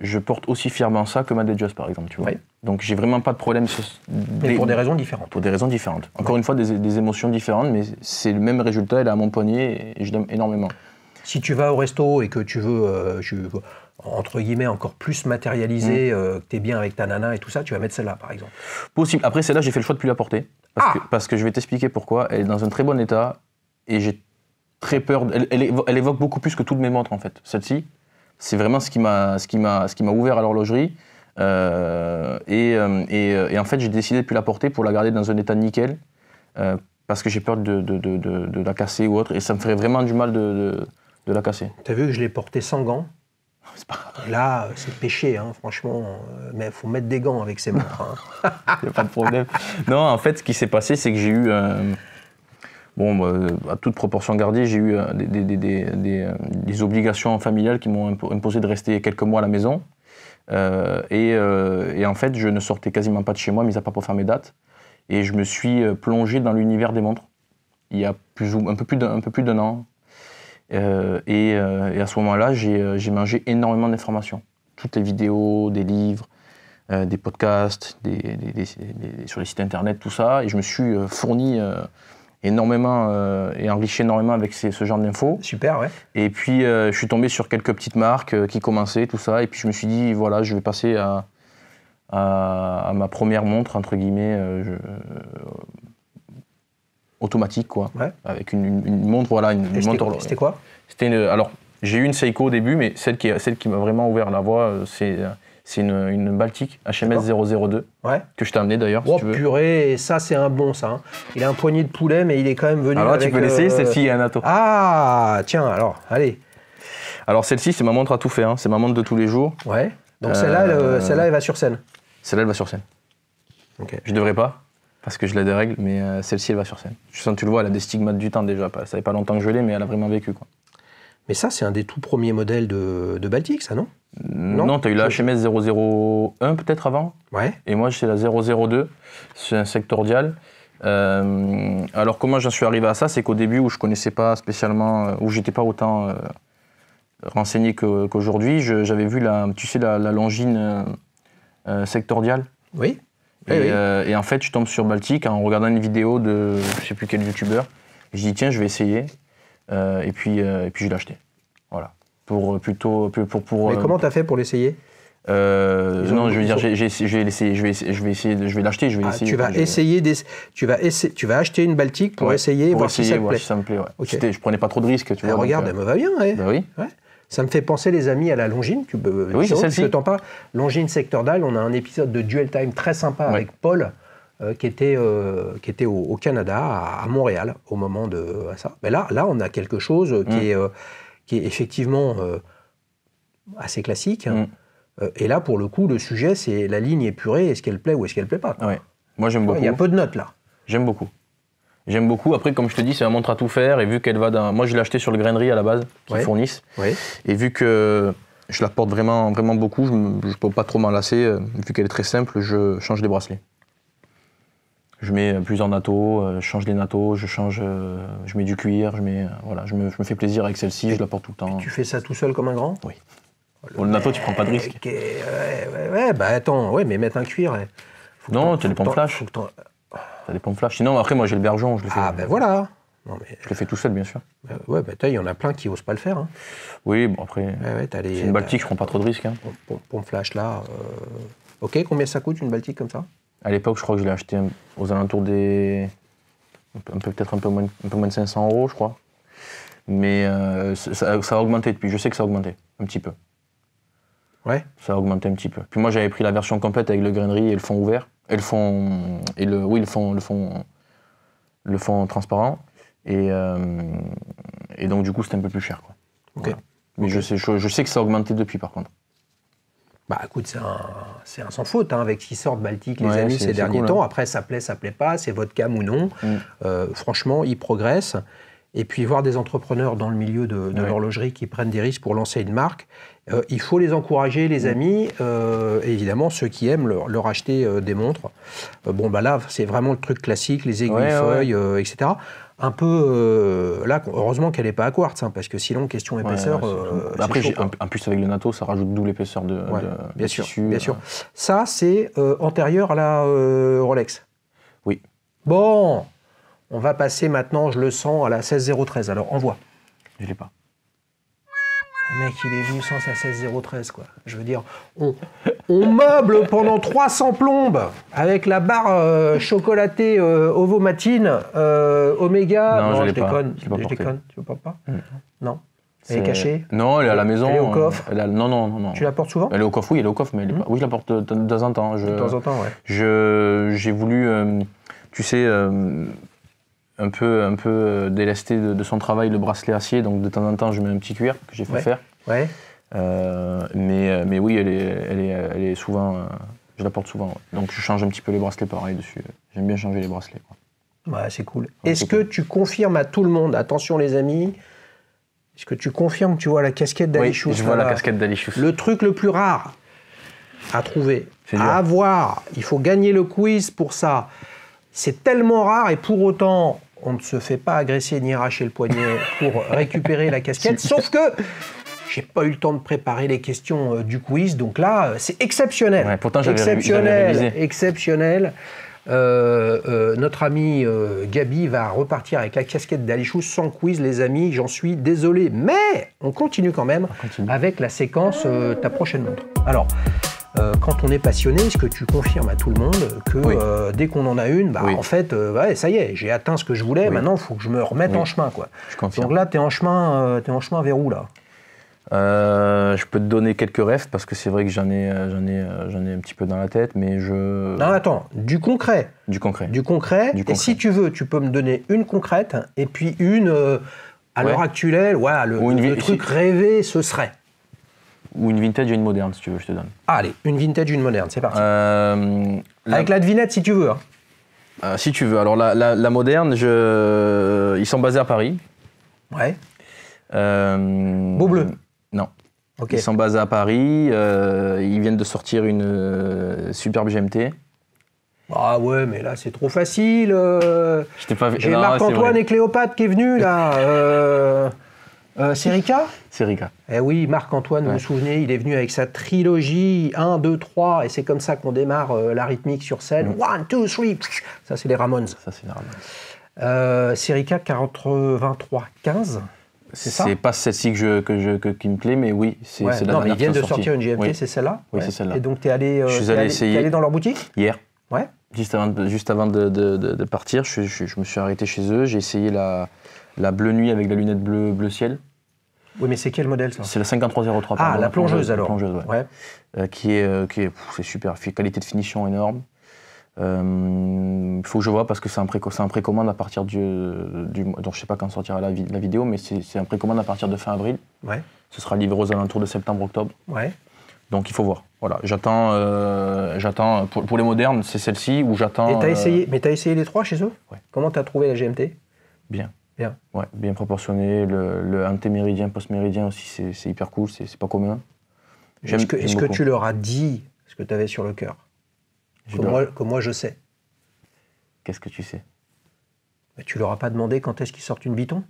je porte aussi fièrement ça que ma Datejust, par exemple, tu vois. Oui. Donc, j'ai vraiment pas de problème. Mais pour des raisons différentes. Pour des raisons différentes. Encore une fois, des émotions différentes, mais c'est le même résultat, elle est à mon poignet et je l'aime énormément. Si tu vas au resto et que tu veux, entre guillemets, encore plus matérialiser, que tu es bien avec ta nana et tout ça, tu vas mettre celle-là, par exemple. Possible. Après, celle-là, j'ai fait le choix de ne plus la porter. Parce que je vais t'expliquer pourquoi. Elle est dans un très bon état et j'ai très peur. Elle évoque beaucoup plus que toutes mes montres, en fait. Celle-ci, c'est vraiment ce qui m'a ouvert à l'horlogerie. Et en fait, j'ai décidé de ne plus la porter pour la garder dans un état nickel. Parce que j'ai peur de la casser ou autre. Et ça me ferait vraiment du mal de la casser. T'as vu que je l'ai porté sans gants? Là, c'est péché, hein, franchement. Mais il faut mettre des gants avec ces montres. Il n'y a pas de problème. Non, en fait, ce qui s'est passé, c'est que j'ai eu... à toute proportion gardée, j'ai eu des obligations familiales qui m'ont imposé de rester quelques mois à la maison. Et en fait, je ne sortais quasiment pas de chez moi, mis à part pour faire mes dates. Et je me suis plongé dans l'univers des montres. Il y a un peu plus d'un an. Et à ce moment-là, j'ai mangé énormément d'informations. Toutes les vidéos, des livres, des podcasts, sur les sites internet, tout ça. Et je me suis fourni énormément et enrichi énormément avec ce genre d'infos. Super, ouais. Et puis, je suis tombé sur quelques petites marques qui commençaient, tout ça. Et puis, je me suis dit, voilà, je vais passer à ma première montre, entre guillemets, automatique, quoi. Ouais. Avec une montre, voilà, une montre. C'était quoi? Alors, j'ai eu une Seiko au début, mais celle qui m'a vraiment ouvert la voie, c'est une Baltic HMS 002, que je t'ai amené d'ailleurs, si tu veux. Purée, ça c'est un bon, ça. Hein. Il a un poignet de poulet, mais il est quand même venu alors, avec... tu peux l'essayer, celle-ci, il y a un atto. Ah, tiens, alors, allez. Alors, celle-ci, c'est ma montre à tout faire, hein. C'est ma montre de tous les jours. Ouais, donc celle-là, elle va sur scène. Celle-là, elle va sur scène. Okay. Je devrais pas, parce que je l'ai des règles, mais celle-ci, elle va sur scène. Tu le vois, elle a des stigmates du temps déjà. Ça fait pas longtemps que je l'ai, mais elle a vraiment vécu, quoi. Mais ça, c'est un des tout premiers modèles de Baltic, ça, non? Non, tu as eu la HMS 001 peut-être avant. Ouais. Et moi, c'est la 002. C'est un sectorial. Alors, comment j'en suis arrivé à ça? C'est qu'au début, où je connaissais pas spécialement, où j'étais pas autant renseigné qu'aujourd'hui, j'avais vu la Longines sectorial. Oui. Et en fait, je tombe sur Baltic en regardant une vidéo de je sais plus quel youtubeur. Je dis tiens, je vais essayer. Et puis je l'ai acheté. Voilà. Pour. Mais comment t'as fait pour l'essayer? Non, je veux dire, je vais l'essayer. Je vais l'acheter. Je vais essayer. Tu vas acheter une Baltic pour essayer et voir si ça te plaît. Si ça me plaît. Ouais. Okay. Je prenais pas trop de risques, tu vois. Regarde, elle me va bien. Ouais. Bah oui. Ouais. Ça me fait penser, les amis, à la Longines. Oui, c'est celle-ci. Je t'en parle. Longines Sectorial, on a un épisode de Duel Time très sympa avec Paul, qui était au Canada, à Montréal, au moment de ça. Mais là, on a quelque chose qui est effectivement assez classique. Et là, pour le coup, le sujet, c'est la ligne épurée, est-ce qu'elle plaît ou est-ce qu'elle plaît pas? Ouais. Moi, j'aime beaucoup. Il y a peu de notes, là. J'aime beaucoup. Après, comme je te dis, c'est un montre à tout faire. Et vu qu'elle va dans... Moi, je l'ai acheté sur le grainerie à la base, qu'ils fournissent. Ouais. Et vu que je la porte vraiment, vraiment beaucoup, je ne peux pas trop m'en lasser. Vu qu'elle est très simple, je change les bracelets. Je mets plusieurs nattos, je change les nattos, je mets du cuir, je me fais plaisir avec celle-ci, je la porte tout le temps. Et tu fais ça tout seul comme un grand? Oui. Pour le natto, tu prends pas de risque. Bah attends, mais mettre un cuir. Non, tu as des pompes flash. T'as des pompes flash. Sinon, après, moi, j'ai le bergeon, je le fais. Ah, ben voilà. Non, mais... Je le fais tout seul, bien sûr. Il y en a plein qui osent pas le faire. Hein. Oui, bon, après, c'est une Baltic, je prends pas trop de risques. Hein. Pompe flash là. Ok, combien ça coûte une Baltique comme ça? À l'époque, je crois que je l'ai acheté aux alentours des... peut-être un peu moins de 500 €, je crois. Mais ça a augmenté depuis. Je sais que ça a augmenté un petit peu. Ouais. Ça a augmenté un petit peu. Puis moi, j'avais pris la version complète avec le grainerie et le fond ouvert. Et le fond... le fond transparent. Et donc, du coup, c'était un peu plus cher, quoi. Ok. Voilà. Mais je sais que ça a augmenté depuis, par contre. Bah écoute, c'est un sans faute, hein, avec ce qui sort de Baltique, les Ouais, amis, ces derniers cool, temps. hein. Après, ça plaît pas, c'est votre cam ou non. Franchement, ils progressent. Et puis, voir des entrepreneurs dans le milieu de l'horlogerie qui prennent des risques pour lancer une marque, il faut les encourager, les amis. Et évidemment, ceux qui aiment leur acheter des montres. Bon, bah là, c'est vraiment le truc classique, les aiguilles-feuilles, etc. Un peu, là, heureusement qu'elle n'est pas à quartz, hein, parce que sinon, question épaisseur. Après, chaud, en plus, avec le NATO, ça rajoute double épaisseur de bien sûr, tissu. bien sûr. Ça, c'est antérieur à la Rolex. Oui. Bon, on va passer maintenant, je le sens, à la 16013. Alors, envoie. Je l'ai pas. Le mec, il est venu sans sa 16013, quoi. Je veux dire, on meuble pendant 300 plombes avec la barre chocolatée Ovomatine, Omega. Non, je déconne. l'ai pas Je portée. déconne. Tu veux pas? Non. Elle est cachée? Non, elle est à la maison. Elle est au coffre? Non. Tu la portes souvent? Elle est au coffre, oui, elle est au coffre, mais elle est pas... Oui, je la porte de temps en temps. De temps en temps, ouais. J'ai voulu, tu sais, un peu délester de son travail le bracelet acier, donc de temps en temps, je mets un petit cuir que j'ai fait faire. Ouais. Mais oui, elle est souvent... je la porte souvent, ouais. Donc je change un petit peu les bracelets pareil dessus. J'aime bien changer les bracelets, quoi. Ouais, c'est cool. Ouais, Est-ce que tu confirmes à tout le monde, attention les amis, est-ce que tu confirmes que tu vois la casquette d'Alichous? Oui, je vois la casquette d'Alichous. Le truc le plus rare à trouver, C'est dur. à avoir, il faut gagner le quiz pour ça. C'est tellement rare et pour autant, on ne se fait pas agresser ni arracher le poignet pour récupérer la casquette. Sauf que j'ai pas eu le temps de préparer les questions du quiz, donc là, c'est exceptionnel. Ouais, pourtant, j'avais révisé. Exceptionnel. Notre ami Gabi va repartir avec la casquette d'Alichous sans quiz, les amis, j'en suis désolé. Mais on continue quand même avec la séquence ta prochaine montre. Alors, quand on est passionné, est-ce que tu confirmes à tout le monde que dès qu'on en a une, en fait, ça y est, j'ai atteint ce que je voulais, maintenant il faut que je me remette en chemin, quoi. Je confirme. Donc là, t'es en chemin vers où, là? Je peux te donner quelques rêves parce que c'est vrai que j'en ai un petit peu dans la tête, mais je... Non, attends, du concret. Du concret. Et si tu veux, tu peux me donner une concrète et puis une à l'heure actuelle, le truc rêvé, ce serait. Ou une vintage et une moderne, si tu veux, je te donne. Allez, une vintage et une moderne, c'est parti. Avec la devinette, si tu veux. Hein. Si tu veux. Alors, la moderne, ils sont basés à Paris. Ouais. Beau bleu. Non. Okay. Ils sont basés à Paris. Ils viennent de sortir une superbe GMT. Ah ouais, mais là, c'est trop facile. J'ai Non, Marc-Antoine et Cléopâtre qui est venu, là. C'est Rika? C'est Rika. Eh oui, Marc-Antoine, vous vous souvenez, il est venu avec sa trilogie 1, 2, 3, et c'est comme ça qu'on démarre la rythmique sur scène. 1, 2, 3. Ça, c'est les Ramones. C'est Rika 43 15. C'est ça? C'est pas celle-ci qui me plaît, mais oui, c'est la dernière. Non, mais ils viennent de sortir une GMT, oui. C'est celle-là? Oui, c'est celle-là. Et donc, t'es allé dans leur boutique? Hier. Ouais. Juste avant de partir, je me suis arrêté chez eux. J'ai essayé la bleue nuit avec la lunette bleu ciel. Oui, mais c'est quel modèle, ça? C'est la 5303. Ah, la plongeuse, alors. La plongeuse, ouais. C'est super. Qualité de finition énorme. Il faut que je vois parce que c'est un précommande à partir du donc je sais pas quand sortira la vidéo, mais c'est un précommande à partir de fin avril. Ouais. Ce sera livré aux alentours de septembre-octobre. Ouais. Donc il faut voir. Voilà, j'attends pour les modernes, c'est celle-ci où j'attends. Et t'as essayé les trois chez eux? Ouais. Comment t'as trouvé la GMT? Bien. Bien. Ouais, bien proportionné. Le antéméridien, post-méridien aussi, c'est hyper cool, c'est pas commun. Est-ce que tu leur as dit ce que tu avais sur le cœur? Que moi je sais. Qu'est-ce que tu sais? Mais tu leur as pas demandé quand est-ce qu'ils sortent une Vuitton?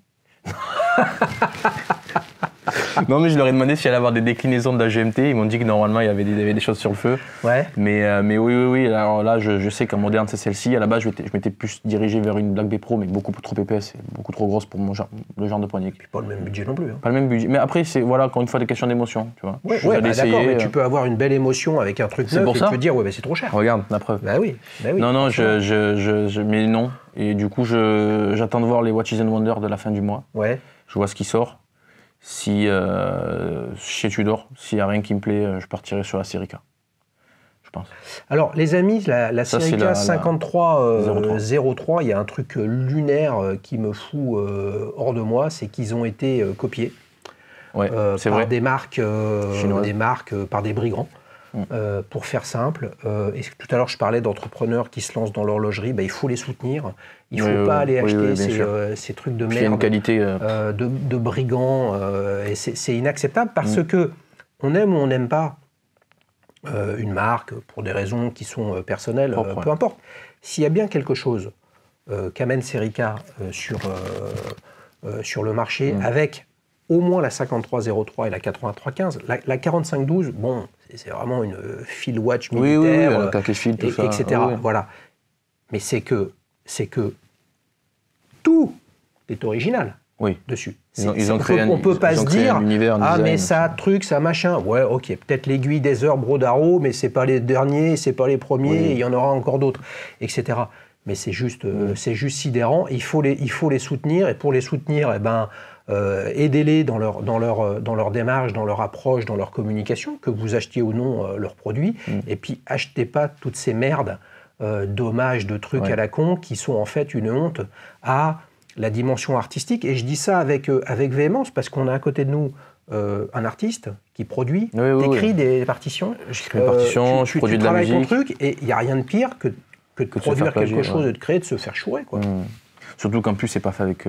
Non, mais je leur ai demandé s'il allait avoir des déclinaisons de la GMT. Ils m'ont dit que normalement, il y avait des choses sur le feu. Ouais. Mais oui. Alors là, je sais qu'en moderne, c'est celle-ci. À la base, je m'étais plus dirigé vers une Black Bay Pro, mais beaucoup trop épaisse et beaucoup trop grosse pour le genre de poignet. Puis pas le même budget non plus. Hein. Pas le même budget. Mais après, c'est voilà, encore une fois, des questions d'émotion. Tu vois. Ouais, d'accord, mais tu peux avoir une belle émotion avec un truc neuf et tu peux dire, ouais, c'est trop cher. Regarde, la preuve. Bah oui. Non, mais non. Et du coup, j'attends de voir les Watches and Wonders de la fin du mois. Ouais. Je vois ce qui sort. Si chez Tudor, s'il n'y a rien qui me plaît, je partirai sur la série K. Je pense. Alors, les amis, la série K 5303, il y a un truc lunaire qui me fout hors de moi, c'est qu'ils ont été copiés par des marques, par des brigands. Pour faire simple, et tout à l'heure je parlais d'entrepreneurs qui se lancent dans l'horlogerie, il faut les soutenir, il ne faut pas aller acheter ces trucs de merde, une qualité, de brigands, et c'est inacceptable parce que on aime ou on n'aime pas une marque pour des raisons qui sont personnelles, peu importe. S'il y a bien quelque chose qu'amène Serica sur le marché avec au moins la 5303 et la 8315, la 4512, bon, c'est vraiment une field watch militaire, etc. Oui. Voilà. Mais c'est que tout est original dessus. Ils ont créé on ne peut pas se dire mais ça truc, ça machin. Ouais, ok, peut-être l'aiguille des heures Brodaro, mais c'est pas les derniers, c'est pas les premiers, il y en aura encore d'autres, etc. Mais c'est juste sidérant. Il faut les soutenir, et pour les soutenir, aidez-les dans leur démarche, dans leur approche, dans leur communication, que vous achetiez ou non leurs produits. Et puis, achetez pas toutes ces merdes d'hommages, de trucs à la con, qui sont en fait une honte à la dimension artistique. Et je dis ça avec véhémence, parce qu'on a à côté de nous un artiste qui produit, t'écris des partitions. J'écris des partitions, je produis de la musique. Tu travailles ton truc, et il n'y a rien de pire que de produire quelque chose, de créer, de se faire chourer, quoi. Surtout qu'en plus, c'est pas fait avec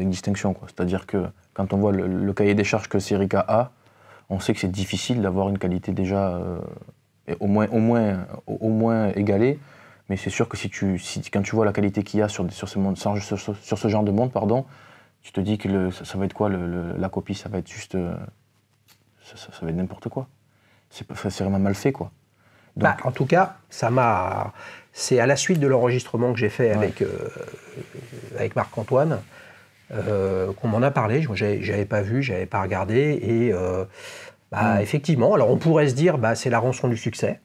distinction, quoi. C'est-à-dire que quand on voit le cahier des charges que Serica a, on sait que c'est difficile d'avoir une qualité déjà au moins égalée. Mais c'est sûr que quand tu vois la qualité qu'il y a sur ce genre de montre, tu te dis que ça va être quoi la copie, ça va être juste, ça va être n'importe quoi. C'est vraiment mal fait, quoi. Donc, en tout cas, c'est à la suite de l'enregistrement que j'ai fait avec Marc-Antoine qu'on m'en a parlé. J'avais pas vu, j'avais pas regardé, et effectivement, alors on pourrait se dire c'est la rançon du succès.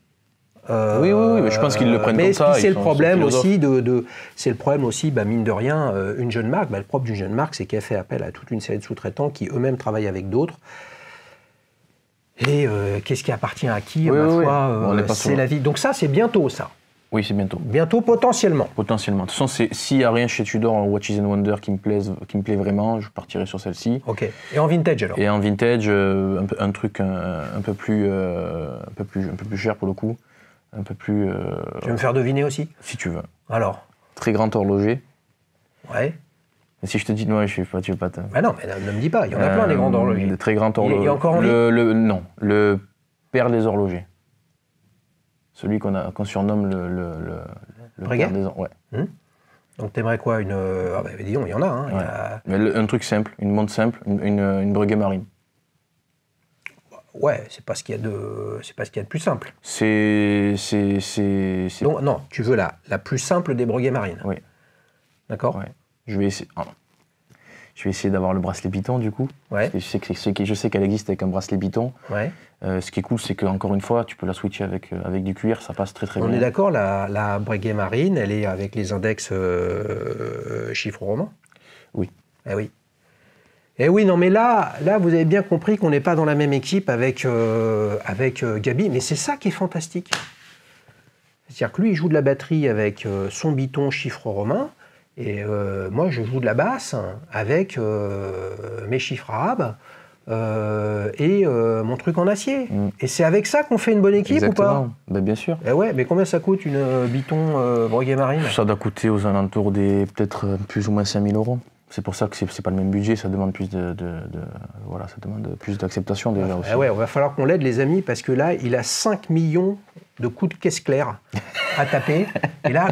Oui, mais je pense qu'ils le prennent comme ça. Mais c'est le problème aussi c'est le problème aussi, mine de rien, une jeune marque. Le propre d'une jeune marque, c'est qu'elle fait appel à toute une série de sous-traitants qui eux-mêmes travaillent avec d'autres. Et qu'est-ce qui appartient à qui, ma foi, c'est la vie. Donc ça, c'est bientôt, ça. Oui, c'est bientôt. Bientôt, potentiellement. Potentiellement. De toute façon, s'il n'y a rien chez Tudor en Watches and Wonders qui me plaît vraiment, je partirai sur celle-ci. Ok. Et en vintage, alors? Et en vintage, un truc un peu plus cher pour le coup. Un peu plus... Tu veux me faire deviner aussi? Si tu veux. Alors? Très grand horloger. Ouais. Et si je te dis, non, tu veux pas te... non, mais ne me dis pas, il y en a plein des grands horlogers. Des très grands horlogers. Il y a encore non, le père des horlogers. Celui qu'on surnomme le Breguet? père des horlogers. Ouais. Donc t'aimerais quoi? Disons, il y en a. Hein, Mais un truc simple, une montre simple, une Breguet marine. Ouais, c'est pas ce qu'il y a de plus simple. Donc, non, tu veux la plus simple des Breguet marines. Oui. D'accord. Ouais. Je vais essayer d'avoir le bracelet Python, du coup. Ouais. Je sais qu'elle existe avec un bracelet Python. Ouais. Ce qui est cool, c'est qu'encore une fois, tu peux la switcher avec du cuir, ça passe très bien. On est d'accord, la Breguet marine, elle est avec les index chiffres romains? Oui. Eh oui. Eh oui, non, mais là, vous avez bien compris qu'on n'est pas dans la même équipe avec Gabi, mais c'est ça qui est fantastique. C'est-à-dire que lui, il joue de la batterie avec son Python chiffre romain, et moi, je joue de la basse avec mes chiffres arabes et mon truc en acier. Et c'est avec ça qu'on fait une bonne équipe. Exactement. Ou pas? Bien sûr. Eh ouais, mais combien ça coûte une Python Breguet marine? Ça doit coûter aux alentours des peut-être plus ou moins 5 000 €. C'est pour ça que c'est pas le même budget, ça demande plus ça demande plus d'acceptation déjà aussi. Ouais, il va falloir qu'on l'aide, les amis, parce que là, il a 5 millions de coups de caisse claire à taper. Et là,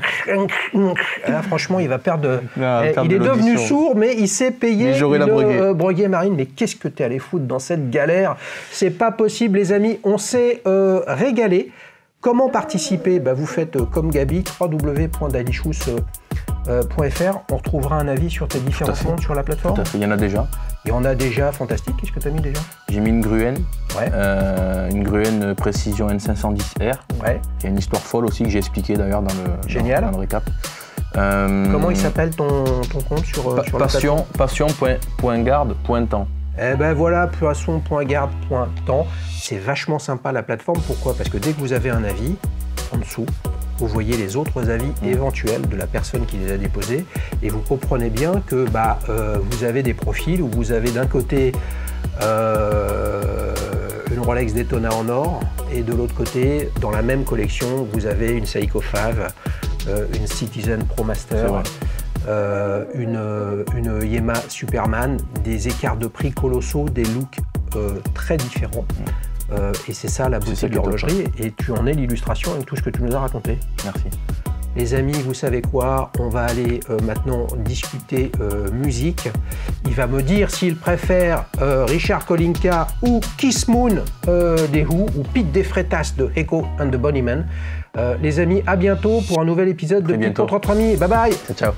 franchement, il va perdre. Il est de devenu l'audition. sourd, mais il s'est payé Mais j'aurais la broguée. broguée marine. Mais qu'est-ce que t'es allé foutre dans cette galère? C'est pas possible, les amis. On s'est régalé. Comment participer? Vous faites comme Gabi, www.daddychous.fr. On retrouvera un avis sur tes différents comptes sur la plateforme. Tout à fait, il y en a déjà. Et on a déjà, fantastique, qu'est-ce que tu as mis déjà? J'ai mis une Gruen, Ouais. une Gruen Précision N510R. Ouais. Il y a une histoire folle aussi que j'ai expliquée d'ailleurs dans le récap. Comment il s'appelle ton compte sur la plateforme? Passion.garde.temps. Eh ben voilà, poisson.garde.temps. C'est vachement sympa la plateforme. Pourquoi? Parce que dès que vous avez un avis, en dessous, vous voyez les autres avis éventuels de la personne qui les a déposés et vous comprenez bien que vous avez des profils où vous avez d'un côté une Rolex Daytona en or et de l'autre côté, dans la même collection, vous avez une Seiko Fave, une Citizen Pro Master, une Yema Superman, des écarts de prix colossaux, des looks très différents. Et c'est ça la beauté de l'horlogerie, et tu en es l'illustration avec tout ce que tu nous as raconté. Merci. Les amis, vous savez quoi? On va aller maintenant discuter musique. Il va me dire s'il préfère Richard Kolinka ou Kiss Moon des Who ou Pete De Freitas de Echo and the Bunnymen. Les amis, à bientôt pour un nouvel épisode de Petite Contre Entre Amis. Bye bye. Ciao, ciao.